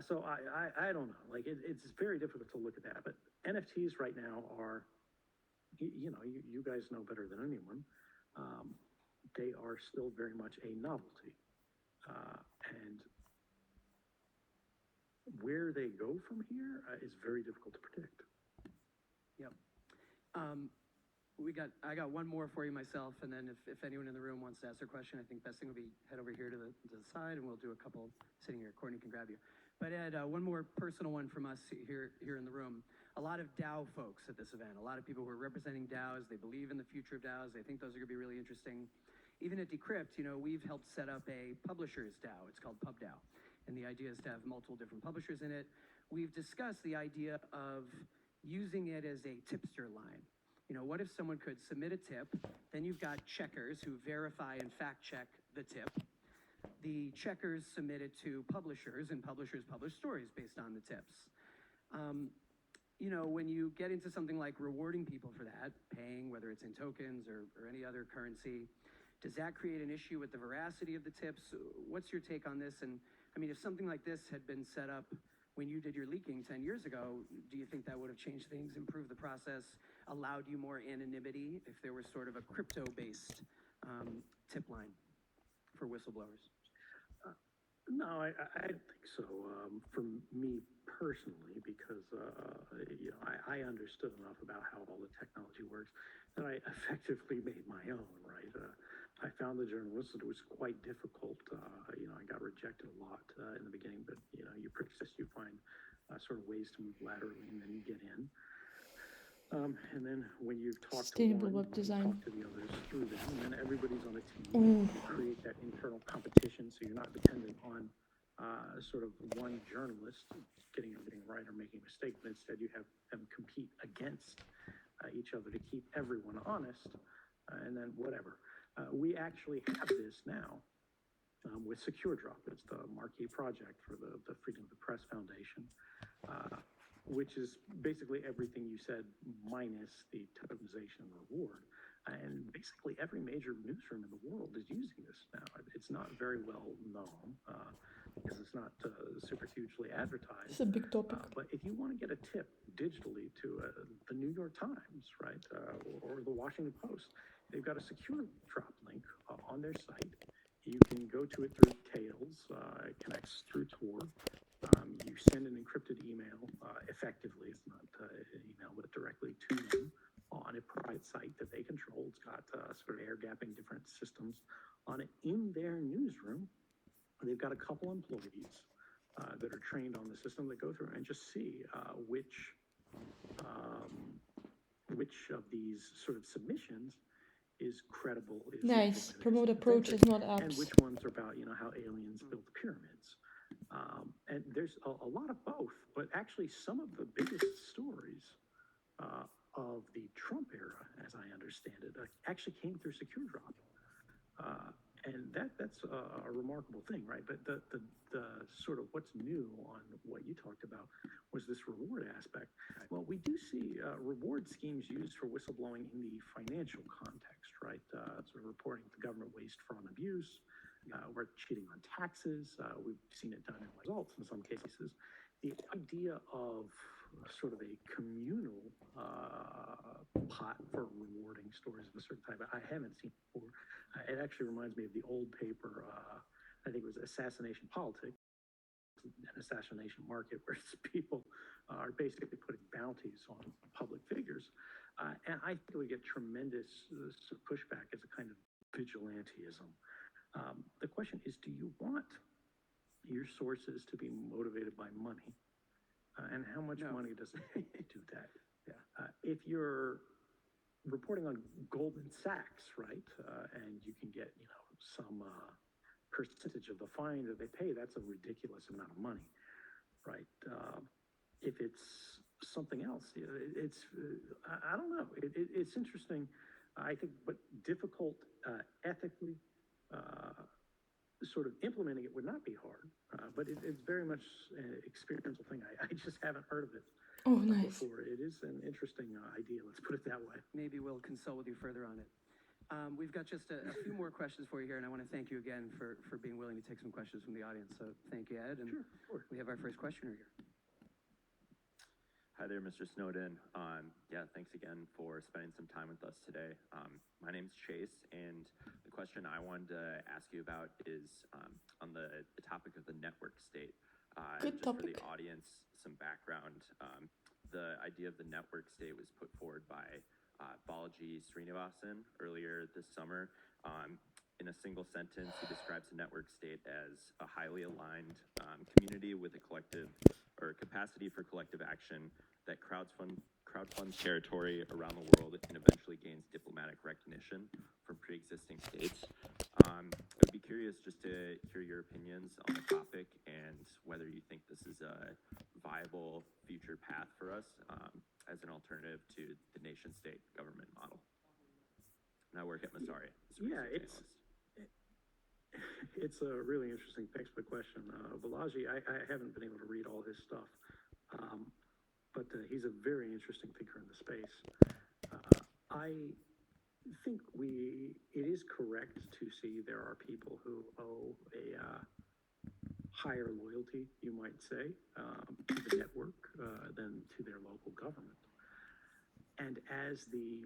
So I don't know. Like it's very difficult to look at that. But NFTs right now are, you guys know better than anyone. They are still very much a novelty, and where they go from here is very difficult to predict. Yep. I got one more for you myself, and then if anyone in the room wants to ask their question, I think best thing will be head over here to the side, and we'll do a couple sitting here. Courtney can grab you. But Ed, one more personal one from us here in the room. A lot of DAO folks at this event, a lot of people who are representing DAOs, they believe in the future of DAOs, they think those are gonna be really interesting. Even at Decrypt, we've helped set up a publishers DAO. It's called PubDAO. And the idea is to have multiple different publishers in it. We've discussed the idea of using it as a tipster line. What if someone could submit a tip, then you've got checkers who verify and fact check the tip. The checkers submit it to publishers, and publishers publish stories based on the tips. When you get into something like rewarding people for that, paying, whether it's in tokens or any other currency, does that create an issue with the veracity of the tips? What's your take on this? And I mean, if something like this had been set up when you did your leaking 10 years ago, do you think that would have changed things, improved the process, allowed you more anonymity if there was sort of a crypto-based tip line for whistleblowers? No, I don't think so. For me personally, because I understood enough about how all the technology works that I effectively made my own. Right. I found the journalist. It was quite difficult. I got rejected a lot in the beginning, but you persist, you find sort of ways to move laterally, and then you get in. And then when you talk Sustainable to one, web you design. talk to the others through them, and then everybody's on a team. Ooh. You create that internal competition, so you're not dependent on sort of one journalist getting everything right or making a mistake, but instead you have them compete against each other to keep everyone honest, and then whatever. We actually have this now with Secure Drop. It's the marquee project for the Freedom of the Press Foundation. Which is basically everything you said minus the tokenization and reward. And basically every major newsroom in the world is using this now. It's not very well known because it's not super hugely advertised. It's a big topic. But if you want to get a tip digitally to the New York Times, right, or the Washington Post, they've got a secure drop link on their site. You can go to it through Tails, it connects through Tor. You send an encrypted email, effectively, it's not an email, but directly to them on a private site that they control. It's got sort of air gapping different systems on it. In their newsroom, they've got a couple employees that are trained on the system that go through and just see which of these sort of submissions is credible. Is Nice. legitimate, Promote is approaches, authentic, not and apps. which ones are about how aliens built the pyramids. And there's a lot of both, but actually some of the biggest stories of the Trump era, as I understand it, actually came through Secure Drop. And that's a remarkable thing, right? But the sort of what's new on what you talked about was this reward aspect. Well, we do see reward schemes used for whistleblowing in the financial context, right? Sort of reporting to government waste, fraud, and abuse. We're cheating on taxes. We've seen it done in results in some cases. The idea of sort of a communal pot for rewarding stories of a certain type, I haven't seen before. It actually reminds me of the old paper, I think it was Assassination Politics, an assassination market, where people are basically putting bounties on public figures. And I think we get tremendous pushback as a kind of vigilantism. The question is, do you want your sources to be motivated by money? And how much money does it do that? Yeah. If you're reporting on Goldman Sachs, right, and you can get, some percentage of the fine that they pay, that's a ridiculous amount of money, right? If it's something else, it's, I don't know. It's interesting, I think, but difficult ethically. Sort of implementing it would not be hard, but it's very much an experimental thing. I just haven't heard of it Oh, nice. before. It is an interesting idea, let's put it that way. Maybe we'll consult with you further on it. We've got just a few more questions for you here, and I want to thank you again for being willing to take some questions from the audience. So thank you, Ed. And Sure, of course. we have our first questioner here. Hi there, Mr. Snowden. Yeah, thanks again for spending some time with us today. My name's Chase, and the question I wanted to ask you about is on the topic of the network state. Good just topic. for the audience, some background. The idea of the network state was put forward by Balaji Srinivasan earlier this summer. In a single sentence, he describes the network state as a highly aligned community with a collective or capacity for collective action that crowdfunds territory around the world and eventually gains diplomatic recognition from pre-existing states. I would be curious just to hear your opinions on the topic and whether you think this is a viable future path for us as an alternative to the nation-state government model. And I work at Masari. Yeah, it's a really interesting. Thanks for the question. Balaji, I haven't been able to read all his stuff, but he's a very interesting thinker in the space. I think it is correct to see there are people who owe a higher loyalty, you might say, to the network than to their local government. And as the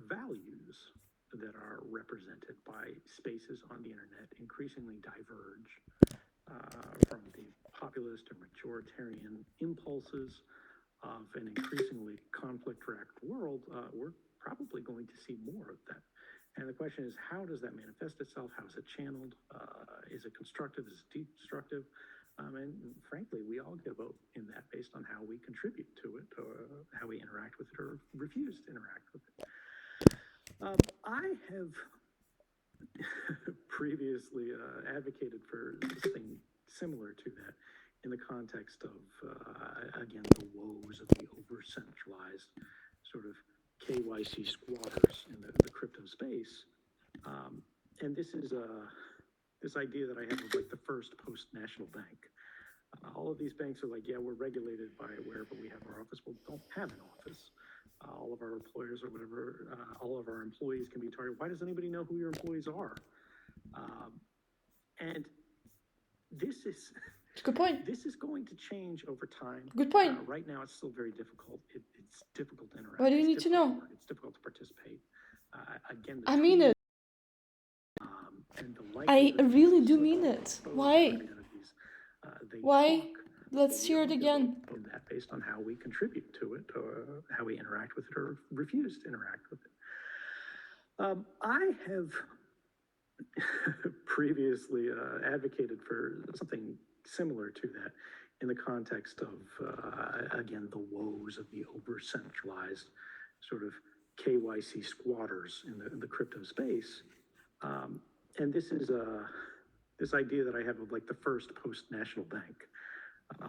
values that are represented by spaces on the internet increasingly diverge from the populist or majoritarian impulses of an increasingly conflict-racked world, we're probably going to see more of that. And the question is, how does that manifest itself? How is it channeled? Is it constructive? Is it destructive? And frankly, we all get a vote in that based on how we contribute to it, or how we interact with it, or refuse to interact with it. I have previously advocated for something similar to that in the context of, again, the woes of the over-centralized sort of KYC squatters in the crypto space. And this is this idea that I have of like the first post-national bank. All of these banks are like, yeah, we're regulated by wherever we have our office. Well, don't have an office. All of our employers or whatever, all of our employees can be targeted. Why does anybody know who your employees are? And this is Good point. this is going to change over time. Good point. Right now, it's still very difficult. It's difficult to interact. Why do you It's need to difficult know? work. It's difficult to participate. Again, I mean it. and the I likelihood that really people do slip mean up it. exposed Why? identities, they Why? talk. Let's We hear all it get a again. vote in that based on how we contribute to it, or how we interact with it, or refuse to interact with it. I have previously advocated for something similar to that in the context of, again, the woes of the over-centralized sort of KYC squatters in the crypto space. And this is this idea that I have of like the first post-national bank.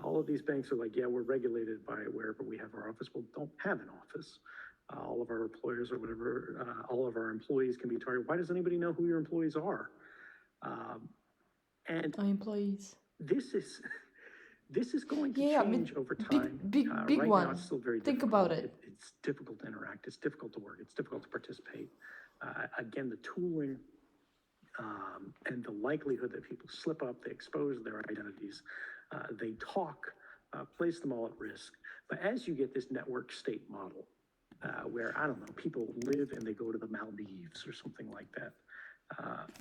All of these banks are like, yeah, we're regulated by wherever we have our office. Well, don't have an office. All of our employers or whatever, all of our employees can be targeted. Why does anybody know who your employees are? And Our employees. this is going to Yeah, change over time. big Right one. now, it's still very Think difficult. about it. It's difficult to interact. It's difficult to work. It's difficult to participate. Again, the tooling and the likelihood that people slip up, they expose their identities, they talk, place them all at risk. But as you get this network state model, where, I don't know, people live and they go to the Maldives or something like that,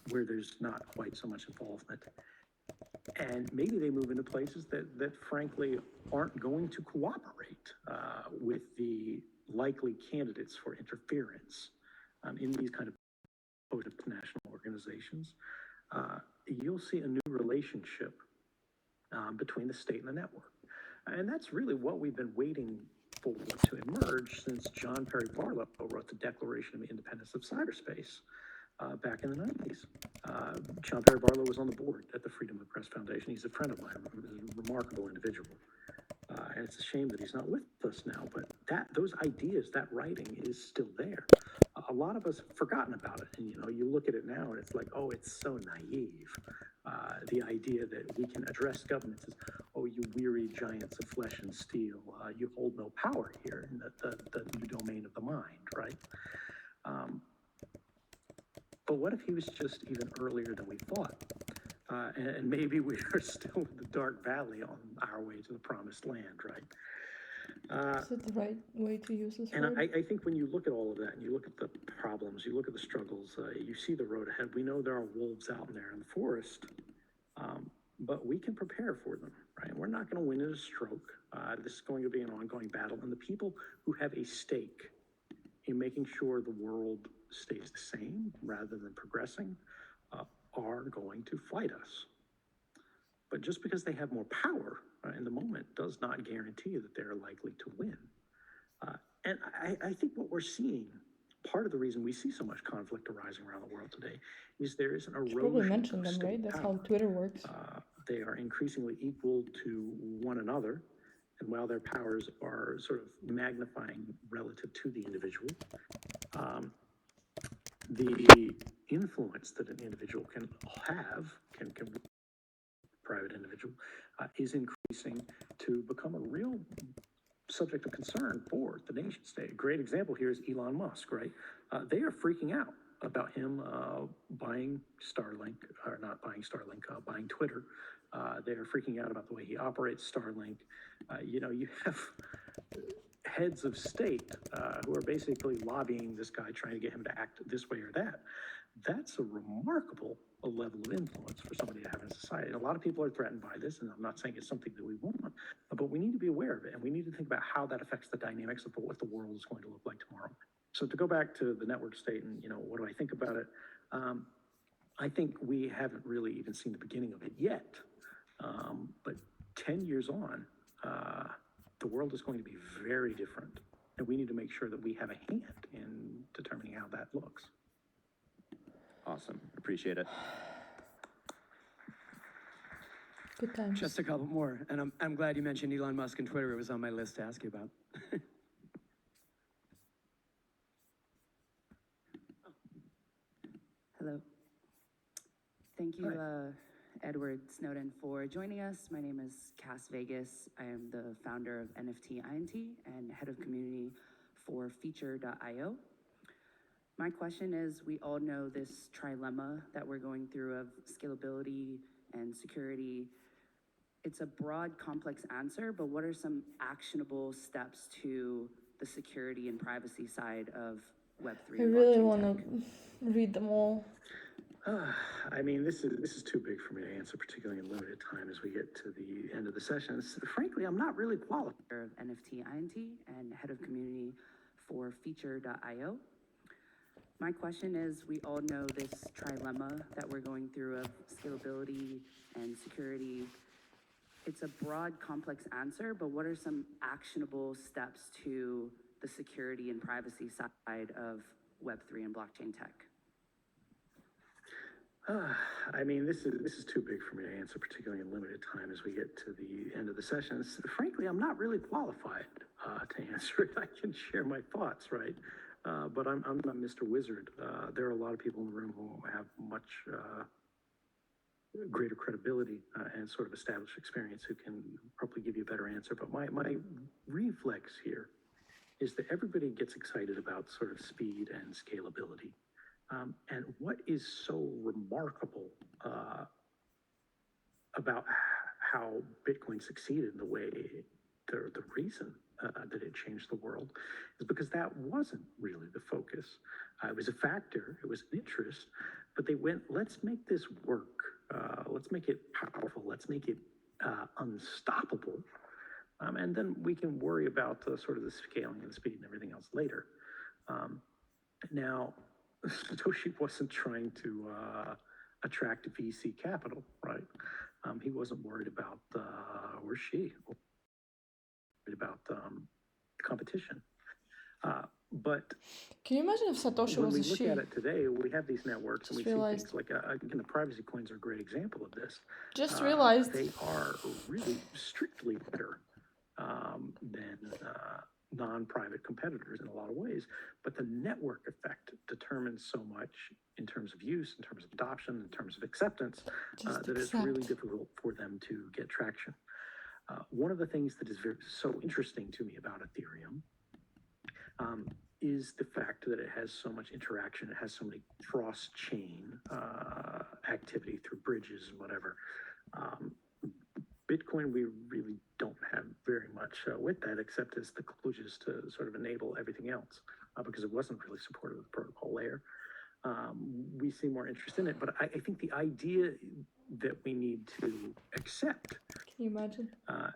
where there's not quite so much involvement. And maybe they move into places that frankly aren't going to cooperate with the likely candidates for interference in these kind of post-national organizations. You'll see a new relationship between the state and the network. And that's really what we've been waiting for to emerge since John Perry Barlow wrote the Declaration of Independence of Cyberspace back in the 90s. John Perry Barlow was on the board at the Freedom of Press Foundation. He's a friend of mine, a remarkable individual. And it's a shame that he's not with us now, but those ideas, that writing is still there. A lot of us have forgotten about it. And, you know, you look at it now and it's like, oh, it's so naive. The idea that we can address governments as, oh, you weary giants of flesh and steel, you hold no power here in the new domain of the mind, right? But what if he was just even earlier than we thought? And maybe we are still in the dark valley on our way to the promised land, right? Is it the right way to use this And word? I think when you look at all of that and you look at the problems, you look at the struggles, you see the road ahead. We know there are wolves out there in the forest, but we can prepare for them, right? We're not going to win in a stroke. This is going to be an ongoing battle. And the people who have a stake in making sure the world stays the same rather than progressing are going to fight us. But just because they have more power in the moment does not guarantee that they're likely to win. And I think what we're seeing, part of the reason we see so much conflict arising around the world today, is there is an You should probably erosion mention of them, state right? That's power. how Twitter works. They are increasingly equal to one another. And while their powers are sort of magnifying relative to the individual, the influence that an individual can have, can private individual, is increasing to become a real subject of concern for the nation state. A great example here is Elon Musk, right? They are freaking out about him buying Starlink, or not buying Starlink, buying Twitter. They are freaking out about the way he operates Starlink. You know, you have heads of state who are basically lobbying this guy, trying to get him to act this way or that. That's a remarkable level of influence for somebody to have in society. And a lot of people are threatened by this, and I'm not saying it's something that we want, but we need to be aware of it, and we need to think about how that affects the dynamics of what the world is going to look like tomorrow. So to go back to the network state and, what do I think about it? I think we haven't really even seen the beginning of it yet. But 10 years on, the world is going to be very different, and we need to make sure that we have a hand in determining how that looks. Awesome. Appreciate it. Good times. Just a couple more, and I'm glad you mentioned Elon Musk and Twitter. It was on my list to ask you about. Hello. Thank you, Edward Snowden, for joining us. My name is Cass Vegas. I am the founder of NFT INT and head of community for Feature.io. My question is, we all know this trilemma that we're going through of scalability and security. It's a broad, complex answer, but what are some actionable steps to the security and privacy side of Web3? I really want to read them all. I mean, this is too big for me to answer, particularly in limited time as we get to the end of the session. Frankly, I'm not really qualified. NFT INT and head of community for Feature.io. My question is, we all know this trilemma that we're going through of scalability and security. It's a broad, complex answer, but what are some actionable steps to the security and privacy side of Web3 and blockchain tech? I mean, this is too big for me to answer, particularly in limited time as we get to the end of the session. Frankly, I'm not really qualified to answer it. I can share my thoughts, right? But I'm not Mr. Wizard. There are a lot of people in the room who have much greater credibility and sort of established experience who can probably give you a better answer. But my reflex here is that everybody gets excited about sort of speed and scalability. And what is so remarkable about how Bitcoin succeeded in the way, the reason that it changed the world is because that wasn't really the focus. It was a factor, it was an interest, but they went, let's make this work. Let's make it powerful. Let's make it unstoppable. And then we can worry about sort of the scaling and the speed and everything else later. Now, Satoshi wasn't trying to attract VC capital, right? He wasn't worried about, or she, worried about competition. But can you imagine if Satoshi when was we a look she? at it today, we have these networks and we Realized. see things like, again, the privacy coins are a great example of this. Just realized. They are really strictly better than non-private competitors in a lot of ways, but the network effect determines so much in terms of use, in terms of adoption, in terms of acceptance, that it's really difficult for them to get traction. One of the things that is so interesting to me about Ethereum is the fact that it has so much interaction, it has so many cross-chain activity through bridges and whatever. Bitcoin, we really don't have very much with that, except as the kludges to sort of enable everything else, because it wasn't really supported with the protocol layer. We see more interest in it, but I think the idea that we need to accept. Can you imagine?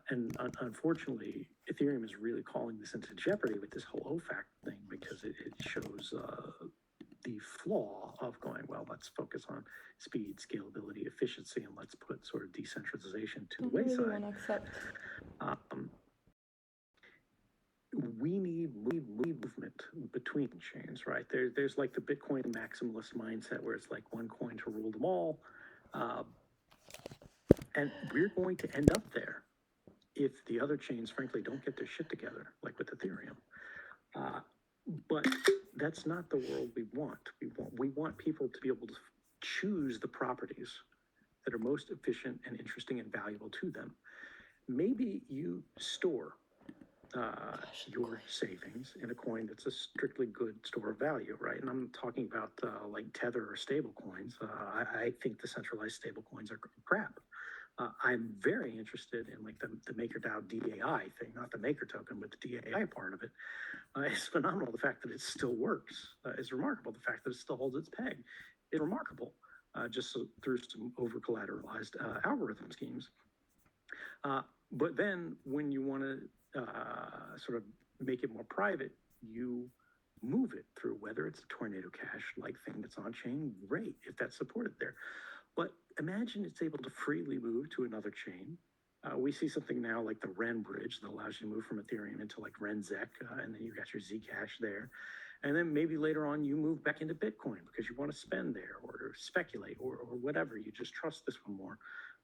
And unfortunately, Ethereum is really calling this into jeopardy with this whole OFAC thing, because it shows the flaw of going, well, let's focus on speed, scalability, efficiency, and let's put sort of decentralization to the wayside. Really want to accept. We need movement between chains, right? There's like the Bitcoin maximalist mindset where it's like one coin to rule them all. And we're going to end up there if the other chains, frankly, don't get their shit together, like with Ethereum. But that's not the world we want. We want people to be able to choose the properties that are most efficient and interesting and valuable to them. Maybe you store your savings in a coin that's a strictly good store of value, right? And I'm talking about like Tether or stable coins. I think the centralized stable coins are crap. I'm very interested in like the MakerDAO DAI thing, not the Maker token, but the DAI part of it. It's phenomenal. The fact that it still works is remarkable. The fact that it still holds its peg is remarkable, just through some over collateralized algorithm schemes. But then when you want to sort of make it more private, you move it through, whether it's a Tornado Cash like thing that's on chain, great, if that's supported there. But imagine it's able to freely move to another chain. We see something now like the Ren bridge that allows you to move from Ethereum into like RenZek, and then you got your Zcash there. And then maybe later on you move back into Bitcoin because you want to spend there or speculate or whatever. You just trust this one more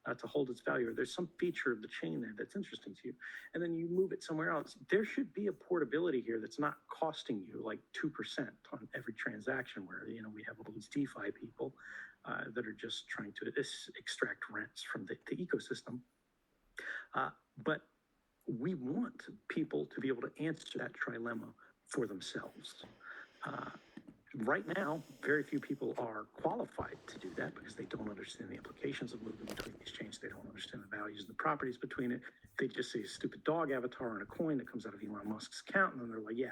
to hold its value. Or there's some feature of the chain there that's interesting to you. And then you move it somewhere else. There should be a portability here that's not costing you like 2% on every transaction where, you know, we have all these DeFi people that are just trying to extract rents from the ecosystem. But we want people to be able to answer that trilemma for themselves. Right now, very few people are qualified to do that because they don't understand the implications of moving between these chains. They don't understand the values and the properties between it. They just see a stupid dog avatar on a coin that comes out of Elon Musk's account, and then they're like, yeah,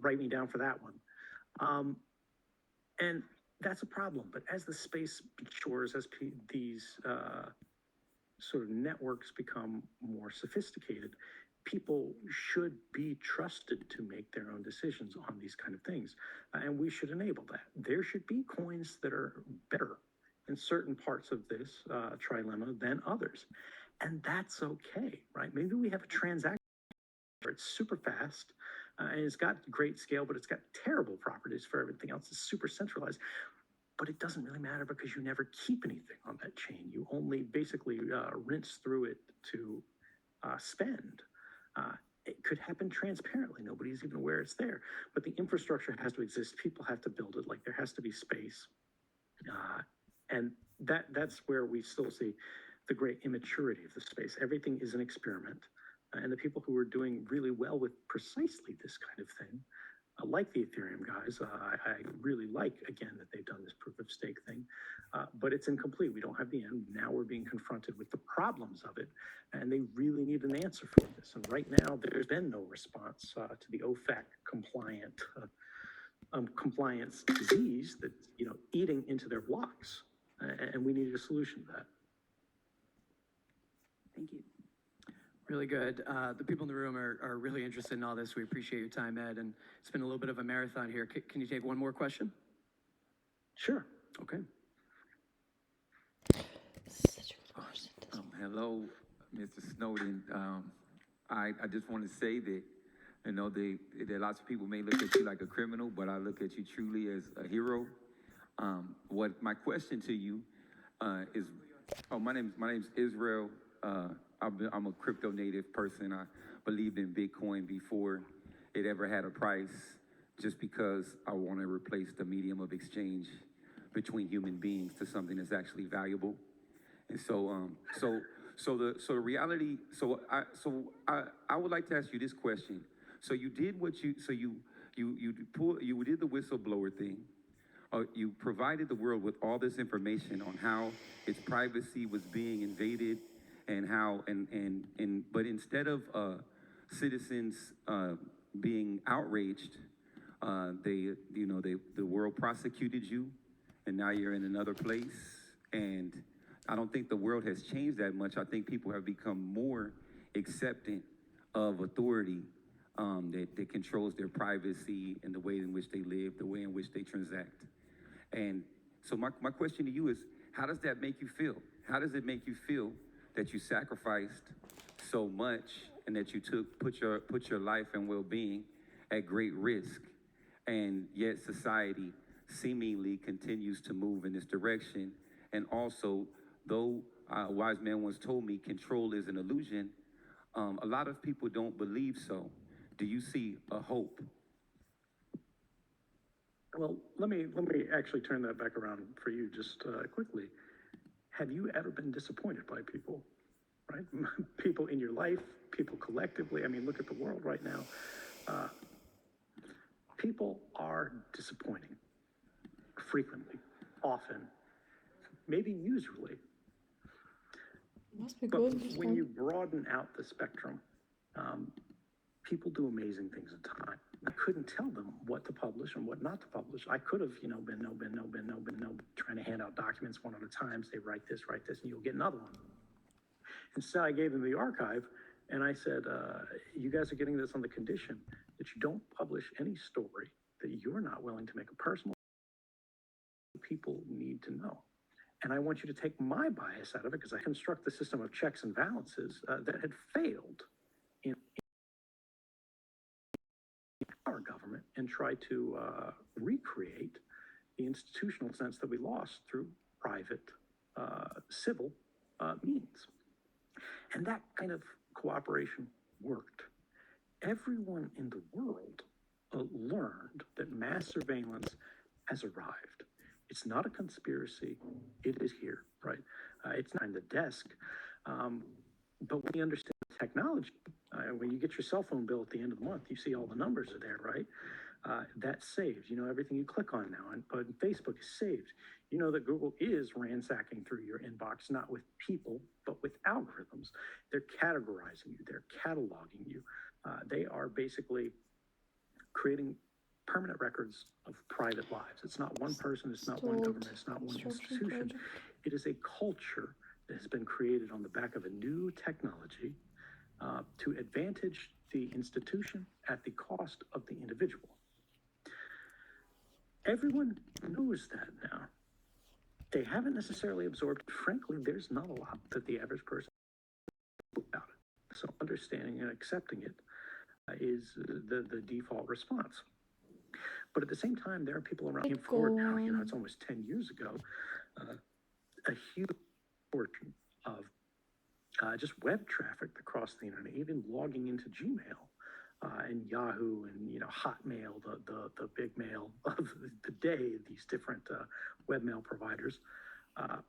write me down for that one. And that's a problem. But as the space matures, as these sort of networks become more sophisticated, people should be trusted to make their own decisions on these kind of things. And we should enable that. There should be coins that are better in certain parts of this trilemma than others. And that's okay, right? Maybe we have a transaction where it's super fast and it's got great scale, but it's got terrible properties for everything else. It's super centralized. But it doesn't really matter because you never keep anything on that chain. You only basically rinse through it to spend. It could happen transparently. Nobody's even aware it's there. But the infrastructure has to exist. People have to build it. Like there has to be space. And that's where we still see the great immaturity of the space. Everything is an experiment. And the people who are doing really well with precisely this kind of thing, like the Ethereum guys, I really like, again, that they've done this proof of stake thing, but it's incomplete. We don't have the end. Now we're being confronted with the problems of it, and they really need an answer for this. And right now, there's been no response to the OFAC compliance disease that's, you know, eating into their blocks, and we need a solution to that. Thank you. Really good. The people in the room are really interested in all this. We appreciate your time, Ed, and it's been a little bit of a marathon here. Can you take one more question? Sure. Okay. Hello, Mr. Snowden. I just want to say that, you know, that lots of people may look at you like a criminal, but I look at you truly as a hero. What my question to you is, my name's Israel. I'm a crypto native person. I believed in Bitcoin before it ever had a price, just because I want to replace the medium of exchange between human beings to something that's actually valuable. And so the reality. I would like to ask you this question. So you did what you did the whistleblower thing. You provided the world with all this information on how its privacy was being invaded. And how, but instead of citizens being outraged, the world prosecuted you, and now you're in another place. And I don't think the world has changed that much. I think people have become more accepting of authority that controls their privacy and the way in which they live, the way in which they transact. And so my question to you is, how does that make you feel? How does it make you feel that you sacrificed so much and that you put your life and well-being at great risk, and yet society seemingly continues to move in this direction? And also, though a wise man once told me control is an illusion, a lot of people don't believe so. Do you see a hope? Well, let me actually turn that back around for you just quickly. Have you ever been disappointed by people, right? People in your life, people collectively. I mean, look at the world right now. People are disappointing frequently, often, maybe usually. Must be But good. This when one. you broaden out the spectrum, people do amazing things at time. I couldn't tell them what to publish and what not to publish. I could have, been trying to hand out documents one at a time. Say, write this, and you'll get another one. Instead, I gave them the archive, and I said, you guys are getting this on the condition that you don't publish any story that you're not willing to make a personal. People need to know. And I want you to take my bias out of it because I construct the system of checks and balances that had failed in our government and try to recreate the institutional sense that we lost through private civil means. And that kind of cooperation worked. Everyone in the world learned that mass surveillance has arrived. It's not a conspiracy. It is here, right? It's not in the desk. But when you understand technology, when you get your cell phone bill at the end of the month, you see all the numbers are there, right? That's saved. You know, everything you click on now, and Facebook is saved. You know that Google is ransacking through your inbox, not with people, but with algorithms. They're categorizing you. They're cataloging you. They are basically creating permanent records of private lives. It's not one person, it's not one government, it's not one institution. It is a culture that has been created on the back of a new technology to advantage the institution at the cost of the individual. Everyone knows that now. They haven't necessarily absorbed. Frankly, there's not a lot that the average person knows about it. So understanding and accepting it is the default response. But at the same time, there are people around came forward now, you know, it's almost 10 years ago, a huge portion of just web traffic across the internet, even logging into Gmail and Yahoo and, you know, Hotmail, the big mail of the day, these different webmail providers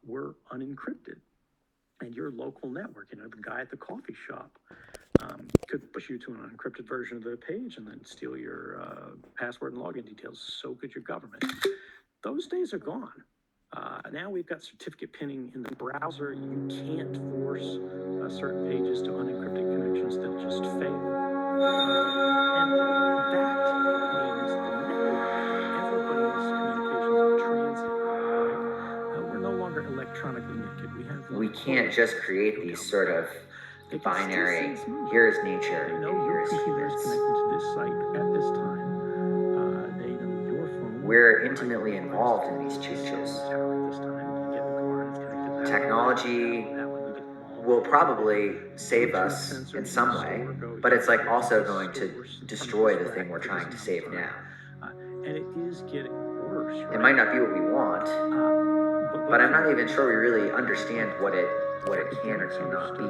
were unencrypted. And your local network, you know, the guy at the coffee shop could push you to an unencrypted version of the page and then steal your password and login details. So could your government. Those days are gone. Now we've got certificate pinning in the browser. You can't force certain pages to unencrypted connections that just fail. And that means the network, everybody's communications are transient, right? We're no longer electronically naked. We can't just create these sort of binary, here's nature and here's humans. We're intimately involved in these changes. Technology will probably save us in some way, but it's like also going to destroy the thing we're trying to save now. And it is getting worse. It might not be what we want, but I'm not even sure we really understand what it can or cannot be.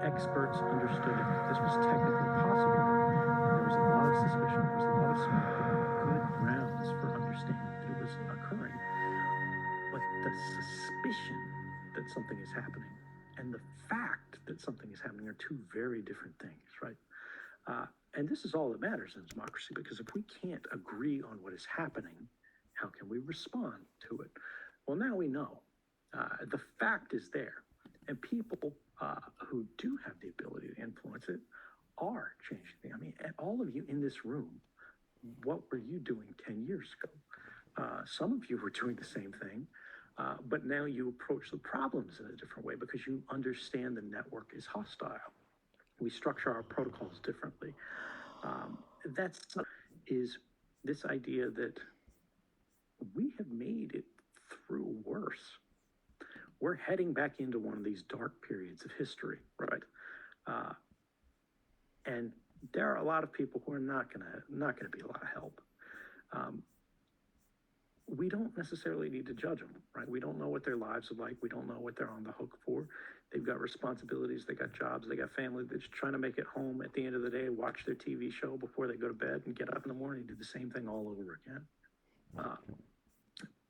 Experts understood it. This was technically possible. There was a lot of suspicion. There was a lot of good grounds for understanding that it was occurring. But the suspicion that something is happening and the fact that something is happening are two very different things, right? And this is all that matters in democracy, because if we can't agree on what is happening, how can we respond to it? Well, now we know. The fact is there. And people who do have the ability to influence it are changing things. I mean, all of you in this room, what were you doing 10 years ago? Some of you were doing the same thing, but now you approach the problems in a different way because you understand the network is hostile. We structure our protocols differently. Is this idea that we have made it through worse. We're heading back into one of these dark periods of history, right? And there are a lot of people who are not gonna be a lot of help. We don't necessarily need to judge them, right? We don't know what their lives are like. We don't know what they're on the hook for. They've got responsibilities, they got jobs, they got family that's trying to make it home at the end of the day, watch their TV show before they go to bed, and get up in the morning and do the same thing all over again.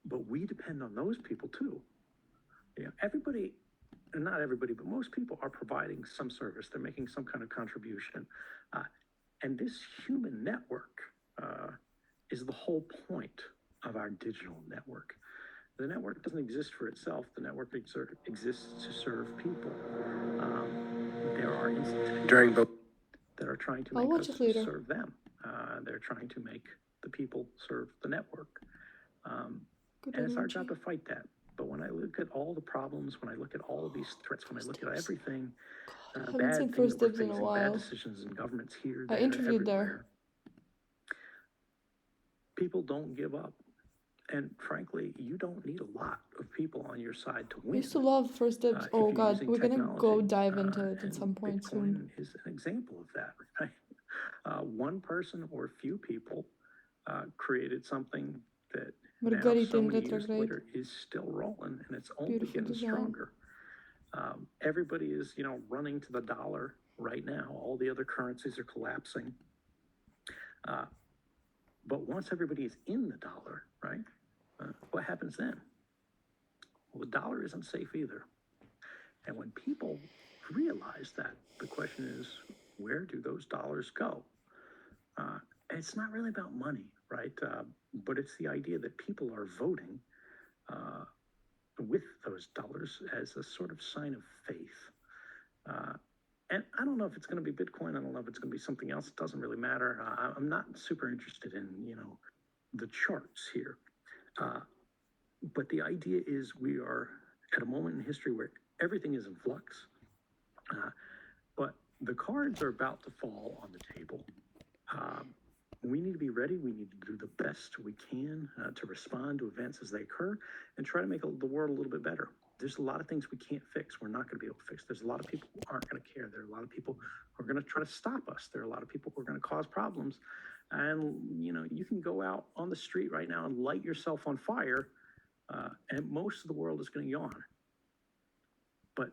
But we depend on those people too. You know, everybody, and not everybody, but most people are providing some service. They're making some kind of contribution. And this human network is the whole point of our digital network. The network doesn't exist for itself. The network exists to serve people. There are institutions During both that are trying to I'll make watch us it later. serve them. They're trying to make the people serve the network. Good And it's our energy. job to fight that. But when I look at all the problems, when I look at all of these threats, when I look at everything, I haven't bad seen thing First that we're Dibs in a facing, bad while. decisions in governments here, I there, interviewed there. everywhere, people don't give up. And frankly, you don't need a lot of people on your side to I win. used to love First Dibs. If Oh you're God, using we're gonna go technology, dive into it at and some point Bitcoin soon. is an example of that, right? One person or few people created something that now, Margarita so in many years retrograde. later, is still rolling, and it's only Beautiful getting design. stronger. Everybody is, running to the dollar right now. All the other currencies are collapsing. But once everybody is in the dollar, right, what happens then? Well, the dollar isn't safe either. And when people realize that, the question is, where do those dollars go? It's not really about money, right? But it's the idea that people are voting with those dollars as a sort of sign of faith. And I don't know if it's going to be Bitcoin. I don't know if it's going to be something else. It doesn't really matter. I'm not super interested in, the charts here. But the idea is we are at a moment in history where everything is in flux. But the cards are about to fall on the table. We need to be ready. We need to do the best we can to respond to events as they occur and try to make the world a little bit better. There's a lot of things we can't fix. We're not going to be able to fix. There's a lot of people who aren't going to care. There are a lot of people who are going to try to stop us. There are a lot of people who are going to cause problems. And, you can go out on the street right now and light yourself on fire, and most of the world is going to yawn. But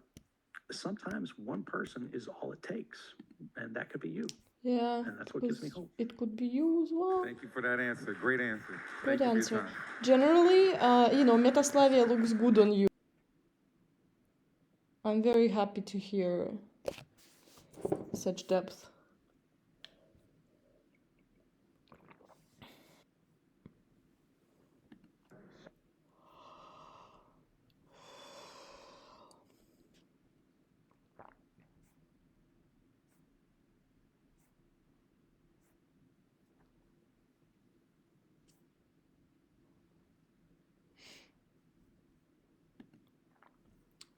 sometimes one person is all it takes, and that could be you. Yeah, And that's what gives me hope. it could be you as well. Thank you for that answer. Great answer. Great Thank you for your answer. time. Generally, Metaslavia looks good on you. I'm very happy to hear such depth.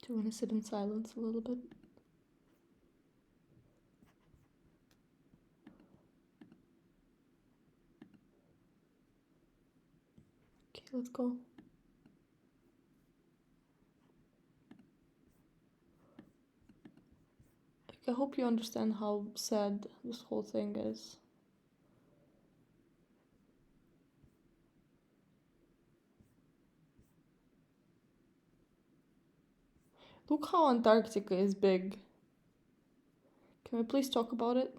Do you want to sit in silence a little bit? Okay, let's go. I hope you understand how sad this whole thing is. Look how Antarctica is big. Can we please talk about it?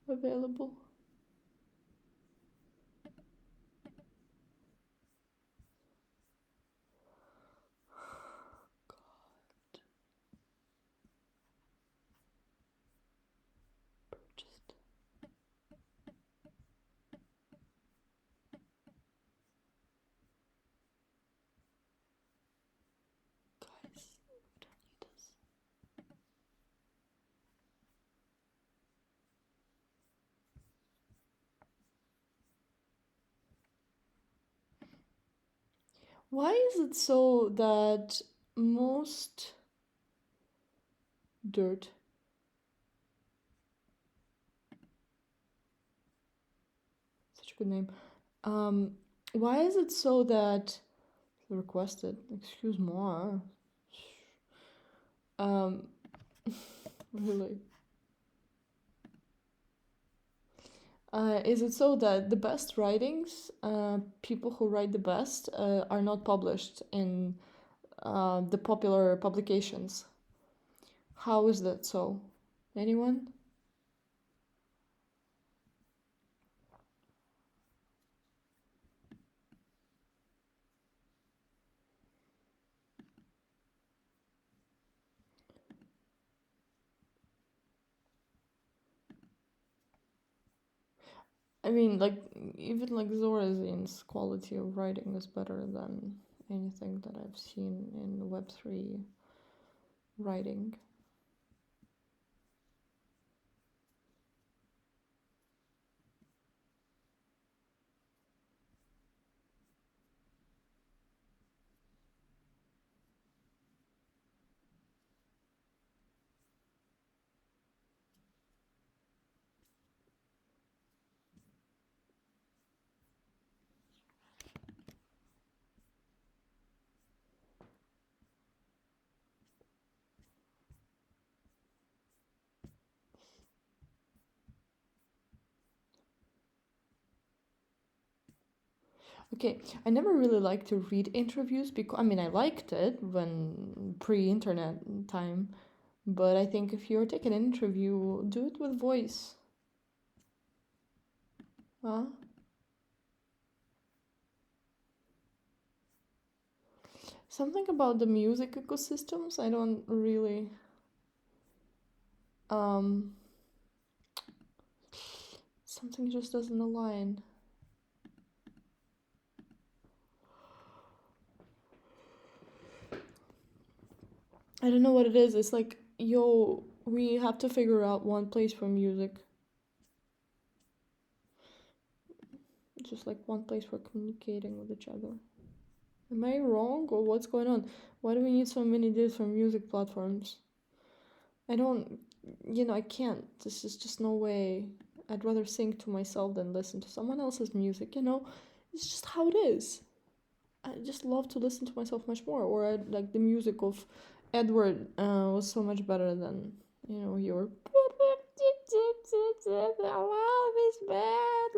Available. Purchased. Guys, we don't need this. Why is it so that most dirt such a good name. Why is it so that requested? Excuse moi. Really. Is it so that the best writings, people who write the best, are not published in the popular publications. How is that so? Anyone? I mean, like, even like Zorazine's quality of writing is better than anything that I've seen in Web3 writing. Okay, I never really liked to read interviews because, I mean, I liked it when pre-internet time, but I think if you're taking an interview, do it with voice. Huh? Something about the music ecosystems, I don't really something just doesn't align. I don't know what it is. It's like, yo, we have to figure out one place for music. Just like one place for communicating with each other. Am I wrong or what's going on? Why do we need so many different music platforms? I don't, I can't. This is just no way. I'd rather sing to myself than listen to someone else's music, It's just how it is. I just love to listen to myself much more. Or like the music of Edward was so much better than, your love is bad,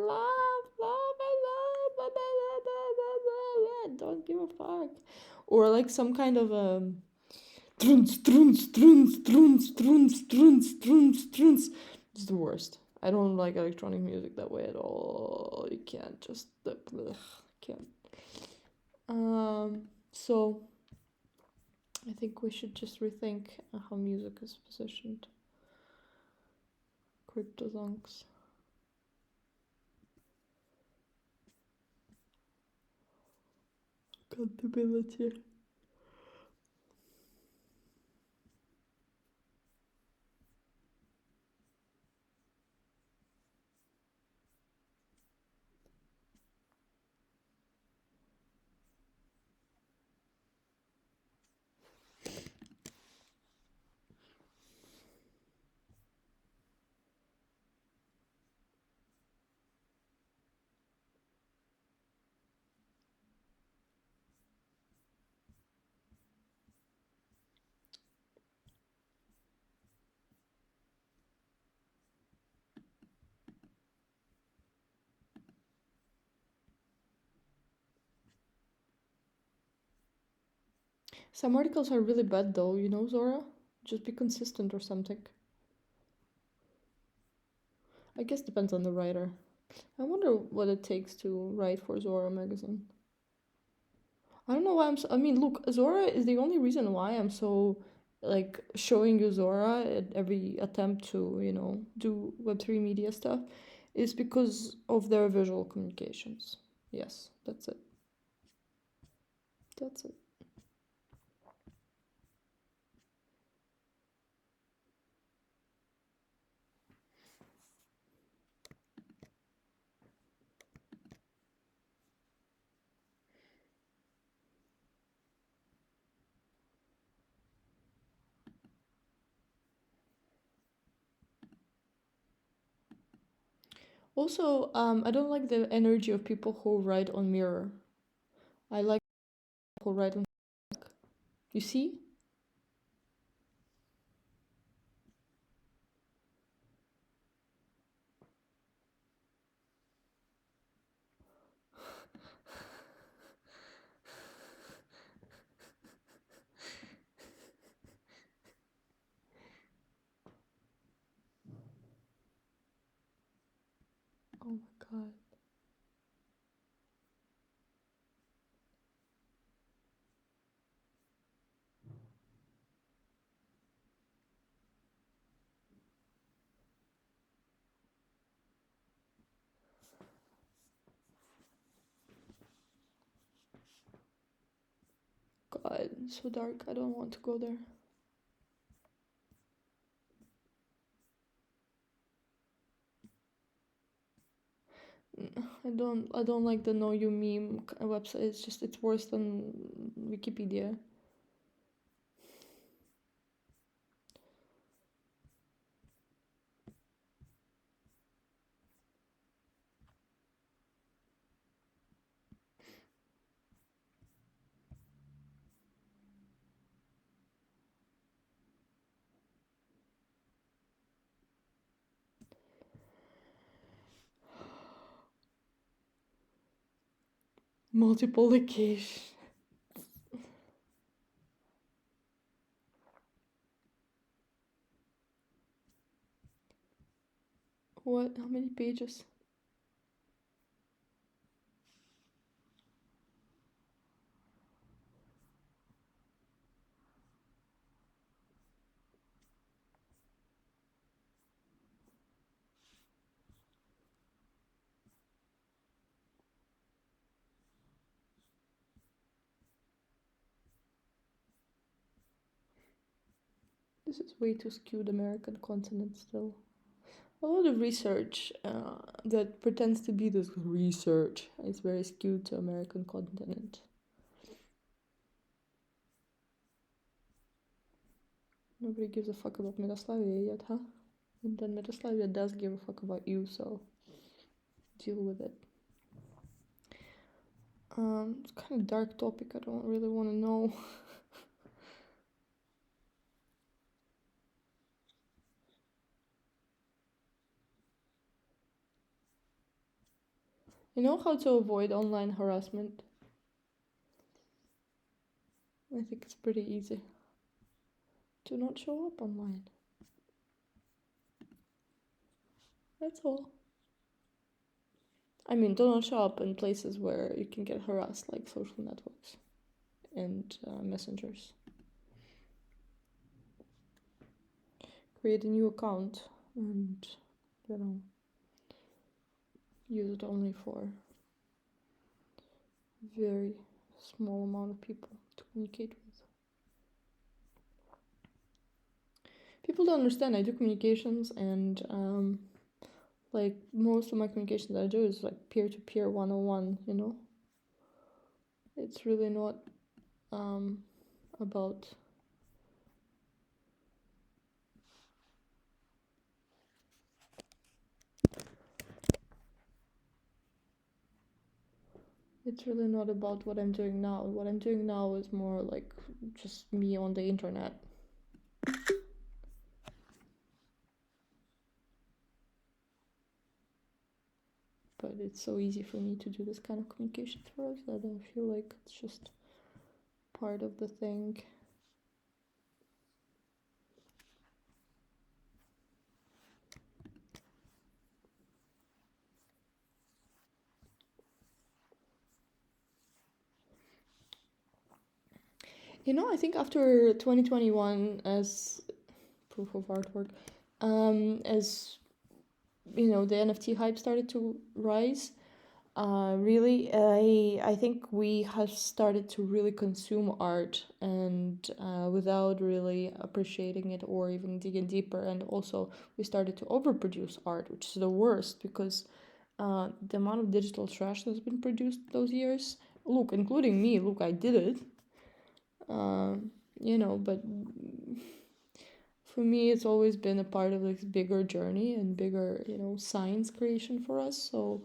don't give a fuck. Or like some kind of truns. It's the worst. I don't like electronic music that way at all. You can't just can't. So I think we should just rethink how music is positioned. Crypto songs. Accountability. Some articles are really bad though, Zora? Just be consistent or something. I guess depends on the writer. I wonder what it takes to write for Zora magazine. I don't know why I mean, look, Zora is the only reason why I'm so, like, showing you Zora at every attempt to, do Web3 media stuff is because of their visual communications. Yes, that's it. That's it. Also, I don't like the energy of people who write on Mirror. I like people who write on. You see? God. God, it's so dark. I don't want to go there. I don't like the know you meme website. It's just it's worse than Wikipedia. Multiple locations. What? How many pages? This is way too skewed American continent still. A lot of research that pretends to be this research is very skewed to American continent. Nobody gives a fuck about Metaslavia yet, huh? And then Metaslavia does give a fuck about you, so deal with it. It's kind of dark topic. I don't really want to know. You know how to avoid online harassment? I think it's pretty easy. Do not show up online. That's all. I mean, do not show up in places where you can get harassed, like social networks and messengers. Create a new account and, you know, use it only for a very small amount of people to communicate with. People don't understand. I do communications, and like most of my communication that I do is like peer-to-peer 101, you know? It's really not about it's really not about what I'm doing now. What I'm doing now is more like just me on the internet. But it's so easy for me to do this kind of communication for us that I feel like it's just part of the thing. You know, I think after 2021 as proof of artwork, as you know, the NFT hype started to rise. Really, I think we have started to really consume art and without really appreciating it or even digging deeper. And also, we started to overproduce art, which is the worst because the amount of digital trash that's been produced those years. Look, including me. Look, I did it. You know, but for me, it's always been a part of this bigger journey and bigger, you know, science creation for us. So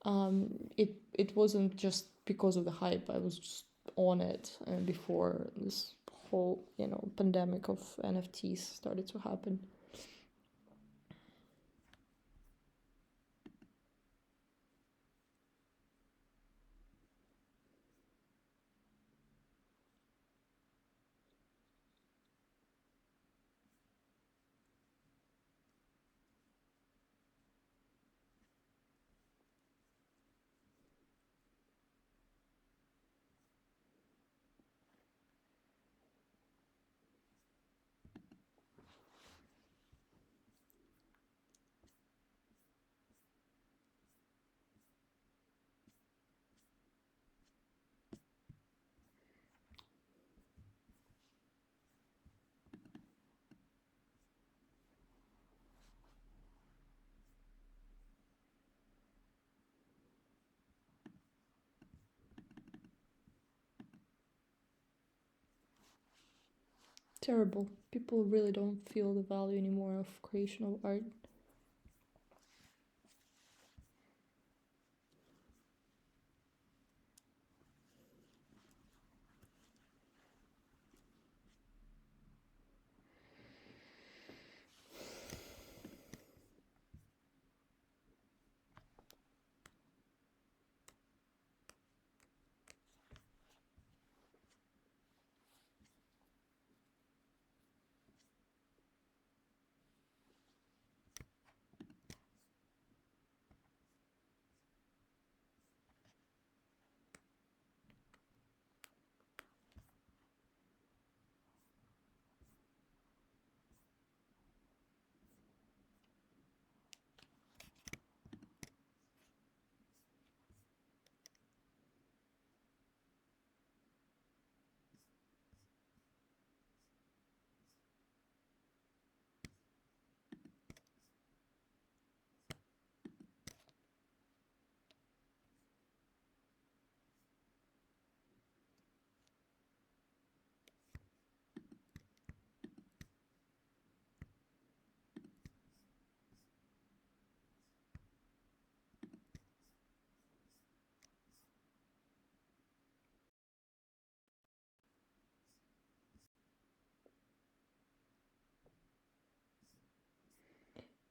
it wasn't just because of the hype. I was just on it before this whole, you know, pandemic of NFTs started to happen. terrible. People really don't feel the value anymore of creation of art.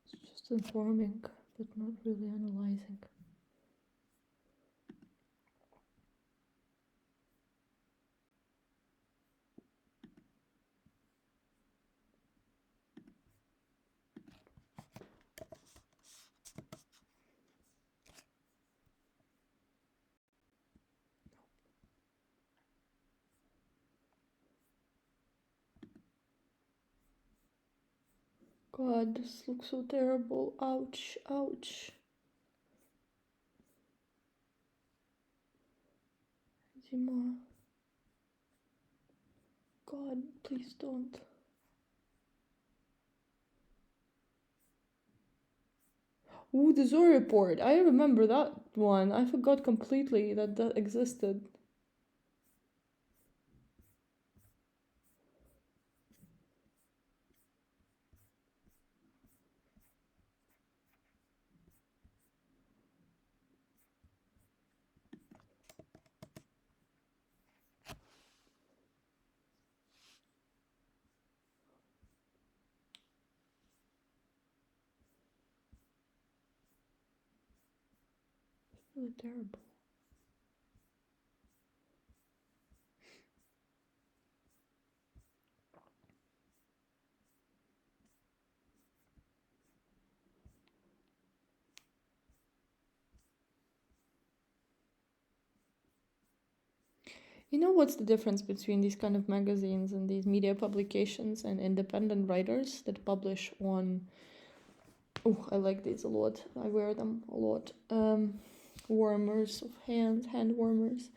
It's just informing, but not really analyzing. God, this looks so terrible. Ouch, ouch. Zima. God, please don't. Ooh, the Zoo report. I remember that one. I forgot completely that that existed. It's really terrible. You know what's the difference between these kind of magazines and these media publications and independent writers that publish on... Oh, I like these a lot. I wear them a lot. Warmers of hands, hand warmers.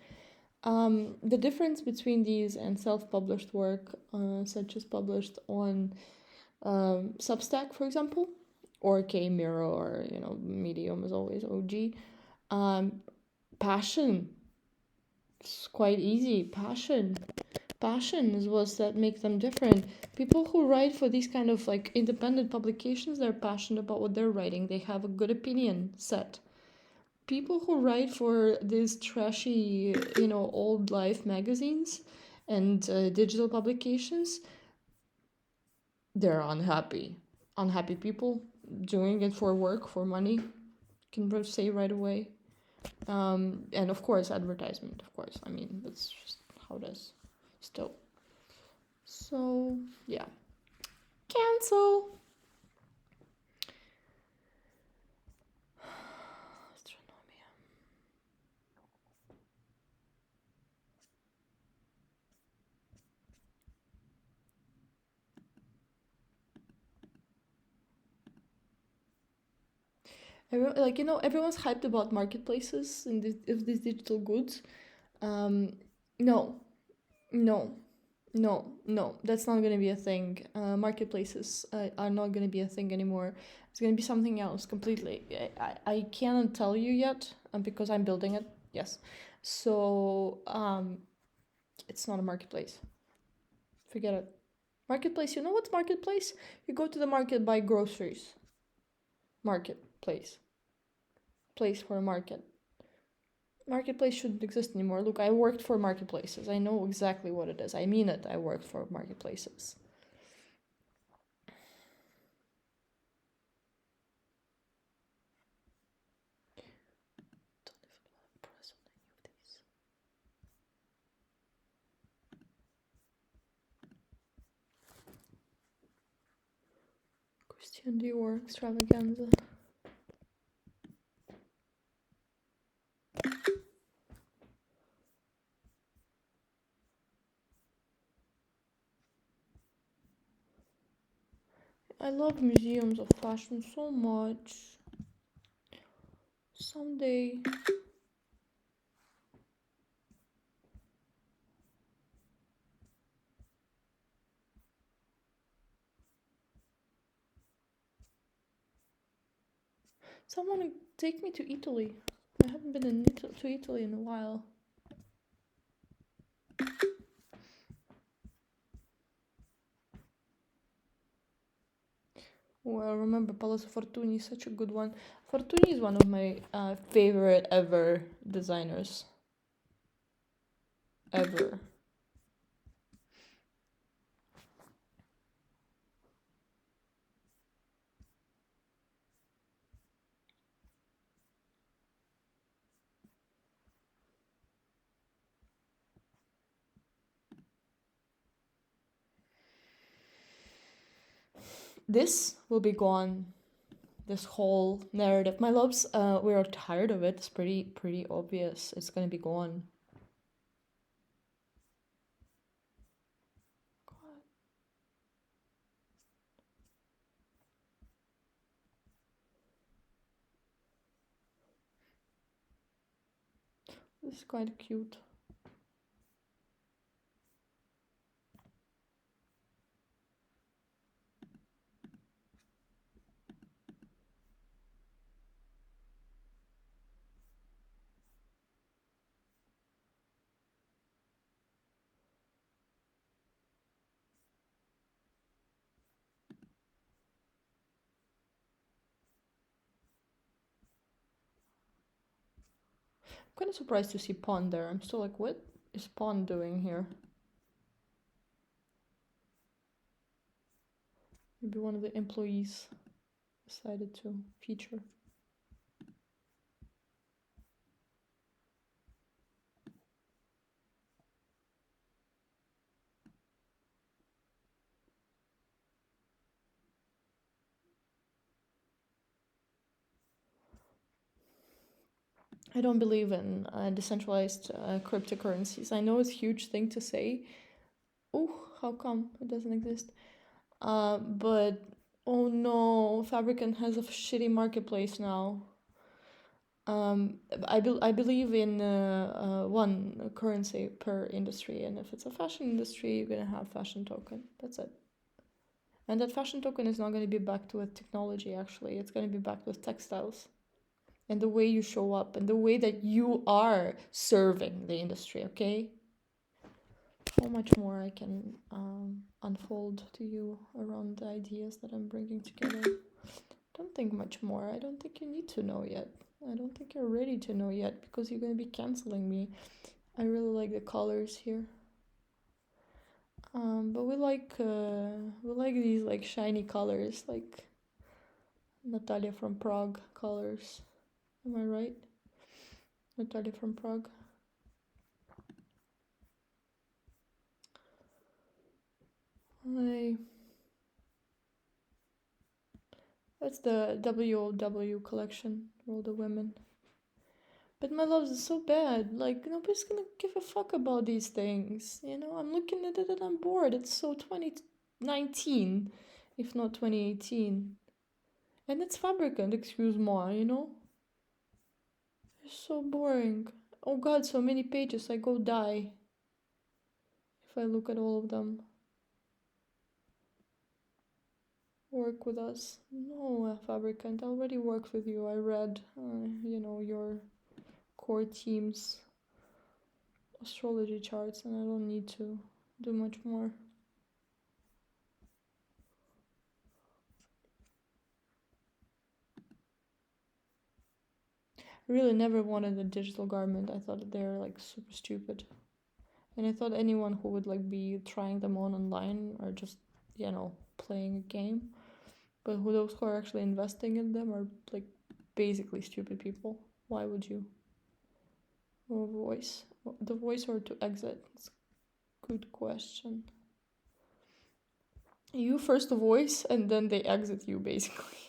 The difference between these and self-published work, such as published on Substack, for example, or K-Mirror, or, you know, Medium is always OG. Passion. It's quite easy. Passion is what that makes them different. People who write for these kind of like independent publications, they're passionate about what they're writing. They have a good opinion set. People who write for these trashy, you know, old life magazines and digital publications, they're unhappy. Unhappy people doing it for work, for money, can say right away. And of course, advertisement, of course. I mean, that's just how it is still. So, yeah. Cancel! Like, you know, everyone's hyped about marketplaces and these digital goods. No, that's not gonna be a thing. Marketplaces are not gonna be a thing anymore. It's gonna be something else completely. I cannot tell you yet, because I'm building it. Yes, so it's not a marketplace. Forget it. Marketplace, you know what's marketplace? You go to the market, buy groceries. Marketplace. Place for a market. Marketplace shouldn't exist anymore. Look, I worked for marketplaces. I know exactly what it is. I mean it. I worked for marketplaces. Don't even want to press on any of these. Christian Dior extravaganza. I love museums of fashion so much. Someday. Someone take me to Italy. I haven't been to Italy in a while. Well, remember Palazzo Fortuny is such a good one. Fortuny is one of my favorite ever designers. Ever. This will be gone. This whole narrative. My loves, we are tired of it. It's pretty obvious. It's gonna be gone. God. This is quite cute. I'm kind of surprised to see Pond there. I'm still like, what is Pond doing here? Maybe one of the employees decided to feature. I don't believe in decentralized cryptocurrencies. I know it's a huge thing to say. Oh, how come it doesn't exist? But oh no, Fabricant has a shitty marketplace now. I believe in one currency per industry, and if it's a fashion industry, you're gonna have fashion token. That's it. And that fashion token is not gonna be backed with technology. Actually, it's gonna be backed with textiles, and the way you show up, and the way that you are serving the industry. Okay. How much more I can unfold to you around the ideas that I'm bringing together. Don't think much more. I don't think you need to know yet. I don't think you're ready to know yet because you're going to be canceling me. I really like the colors here. But we like these like shiny colors, like Natalia from Prague colors. Am I right? Natalia from Prague. That's the WOW collection, World of Women. But my loves is so bad. Like, nobody's gonna give a fuck about these things. You know, I'm looking at it and I'm bored. It's so 2019, if not 2018. And it's Fabricant, excuse me, you know? It's so boring. Oh god, so many pages. I go die if I look at all of them. Work with us. No, Fabricant, I already worked with you. I read, you know, your core team's astrology charts, and I don't need to do much more. really never wanted a digital garment. I thought they're like super stupid. And I thought anyone who would like be trying them on online are just, playing a game. But those who are actually investing in them are like basically stupid people. Why would you? Or voice? The voice or to exit? It's a good question. You first voice and then they exit you basically.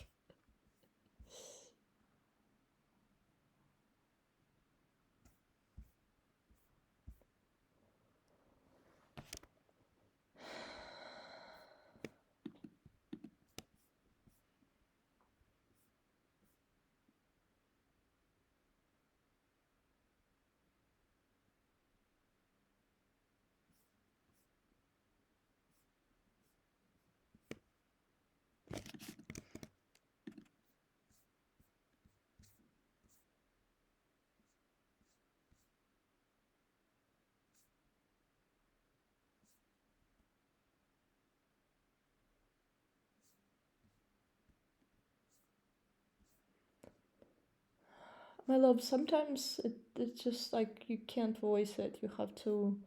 My love, sometimes it's just like you can't voice it. You have to,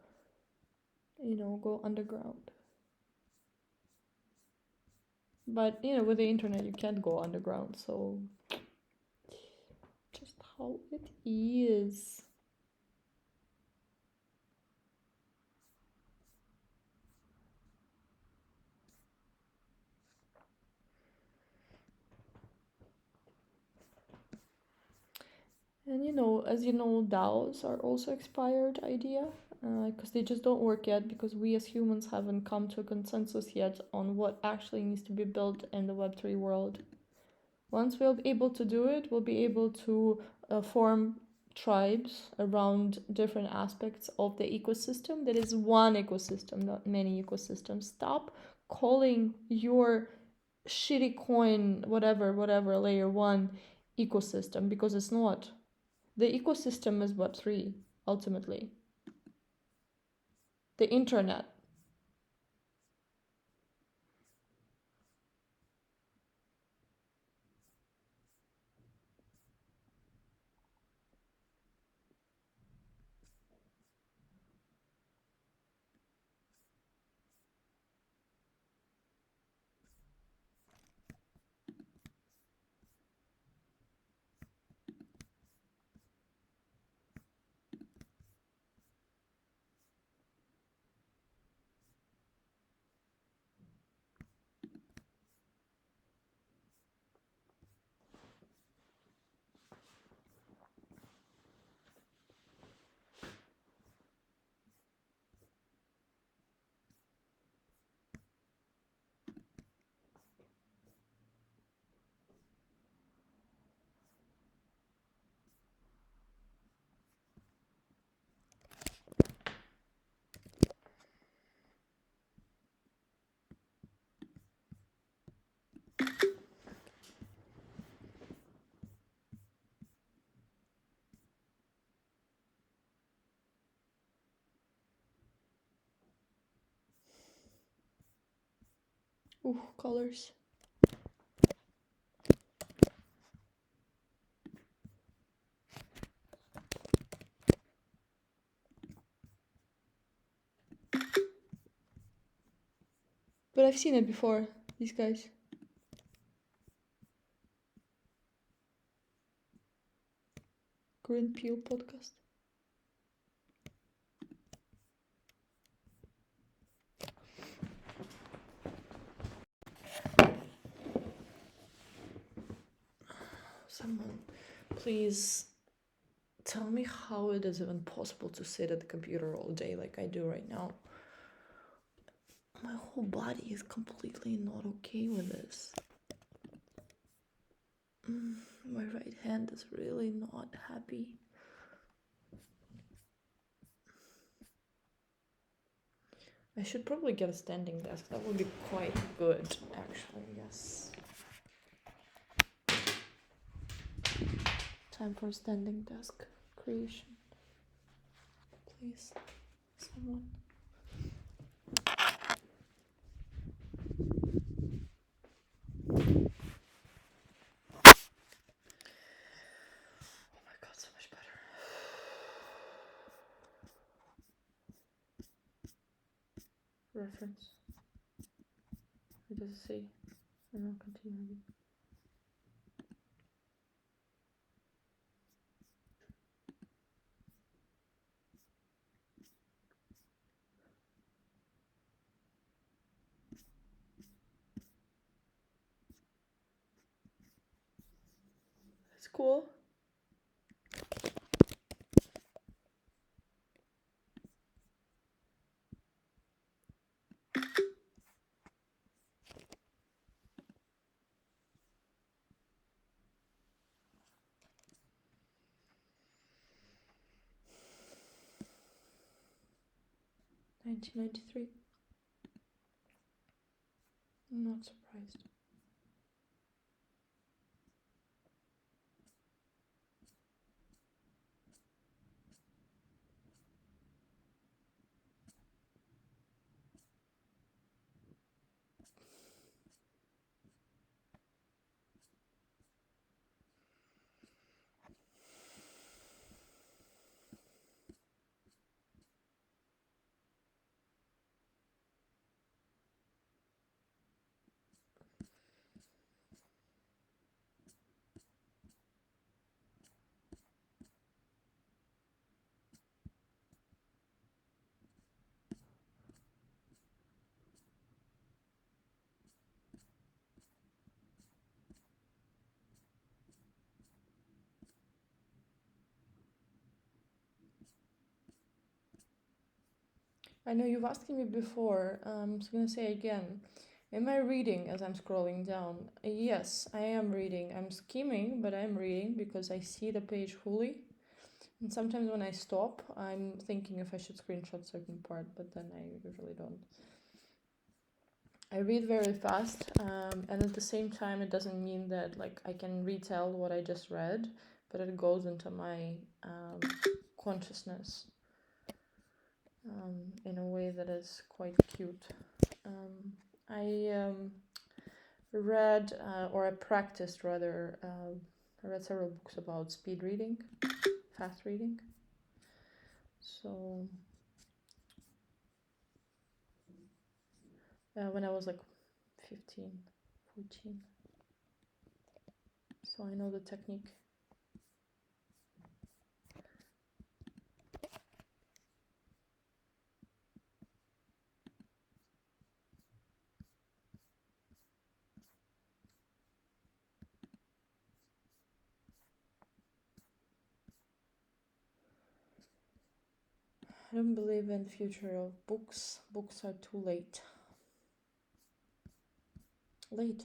go underground. But, with the internet, you can't go underground. So, just how it is. And as you know, DAOs are also expired idea because they just don't work yet because we as humans haven't come to a consensus yet on what actually needs to be built in the Web3 world. Once we'll be able to do it, we'll be able to form tribes around different aspects of the ecosystem. That is one ecosystem, not many ecosystems. Stop calling your shitty coin, whatever, layer 1 ecosystem because it's not. The ecosystem is Web3, ultimately. The internet. Ooh, colors. But I've seen it before, these guys. Green Peel podcast. Someone, please tell me how it is even possible to sit at the computer all day like I do right now. My whole body is completely not okay with this. My right hand is really not happy. I should probably get a standing desk. That would be quite good, actually, yes. Time for a standing desk creation. Please, someone. Oh my god. reference. What does it say? And I'll continue. It's cool. $19.93. I'm not surprised. I know you've asked me before, so I'm gonna say again. Am I reading as I'm scrolling down? Yes, I am reading. I'm skimming, but I'm reading because I see the page fully. And sometimes when I stop, I'm thinking if I should screenshot certain part, but then I usually don't. I read very fast, and at the same time, it doesn't mean that like I can retell what I just read, but it goes into my consciousness in a way that is quite cute. I read, or I practiced rather, I read several books about speed reading, fast reading. So when I was like 15, 14. So I know the technique. I don't believe in future of books. Books are too late. Late.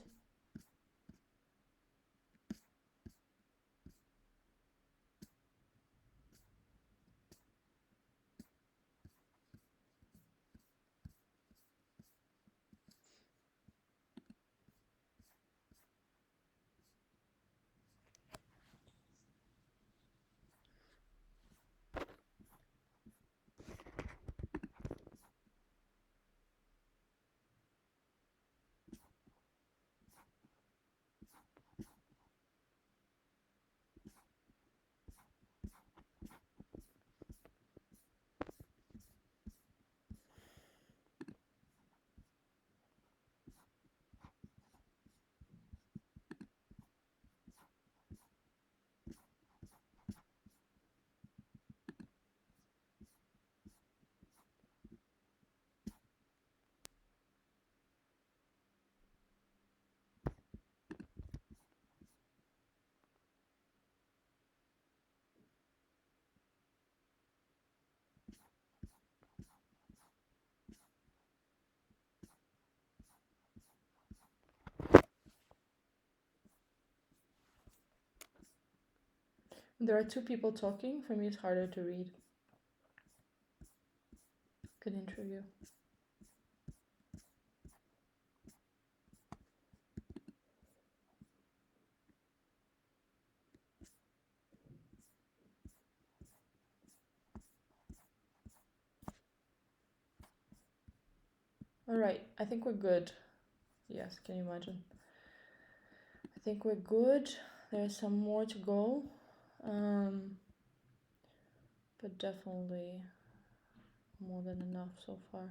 There are two people talking. For me, it's harder to read. Good interview. All right, I think we're good. Yes, can you imagine? I think we're good. There's some more to go, but definitely more than enough so far.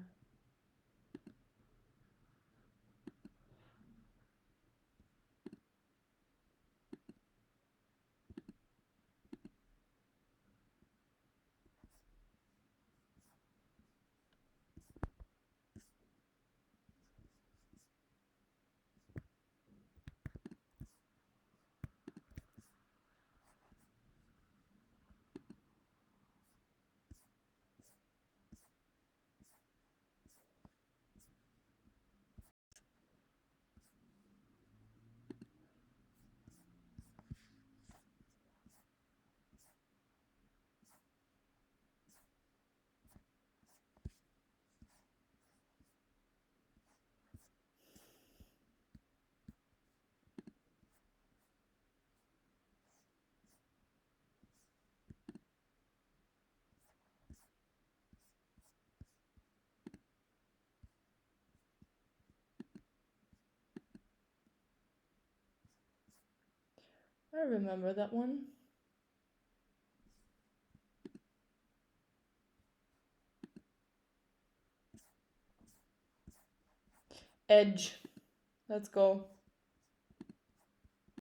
I remember that one. Edge. Let's go.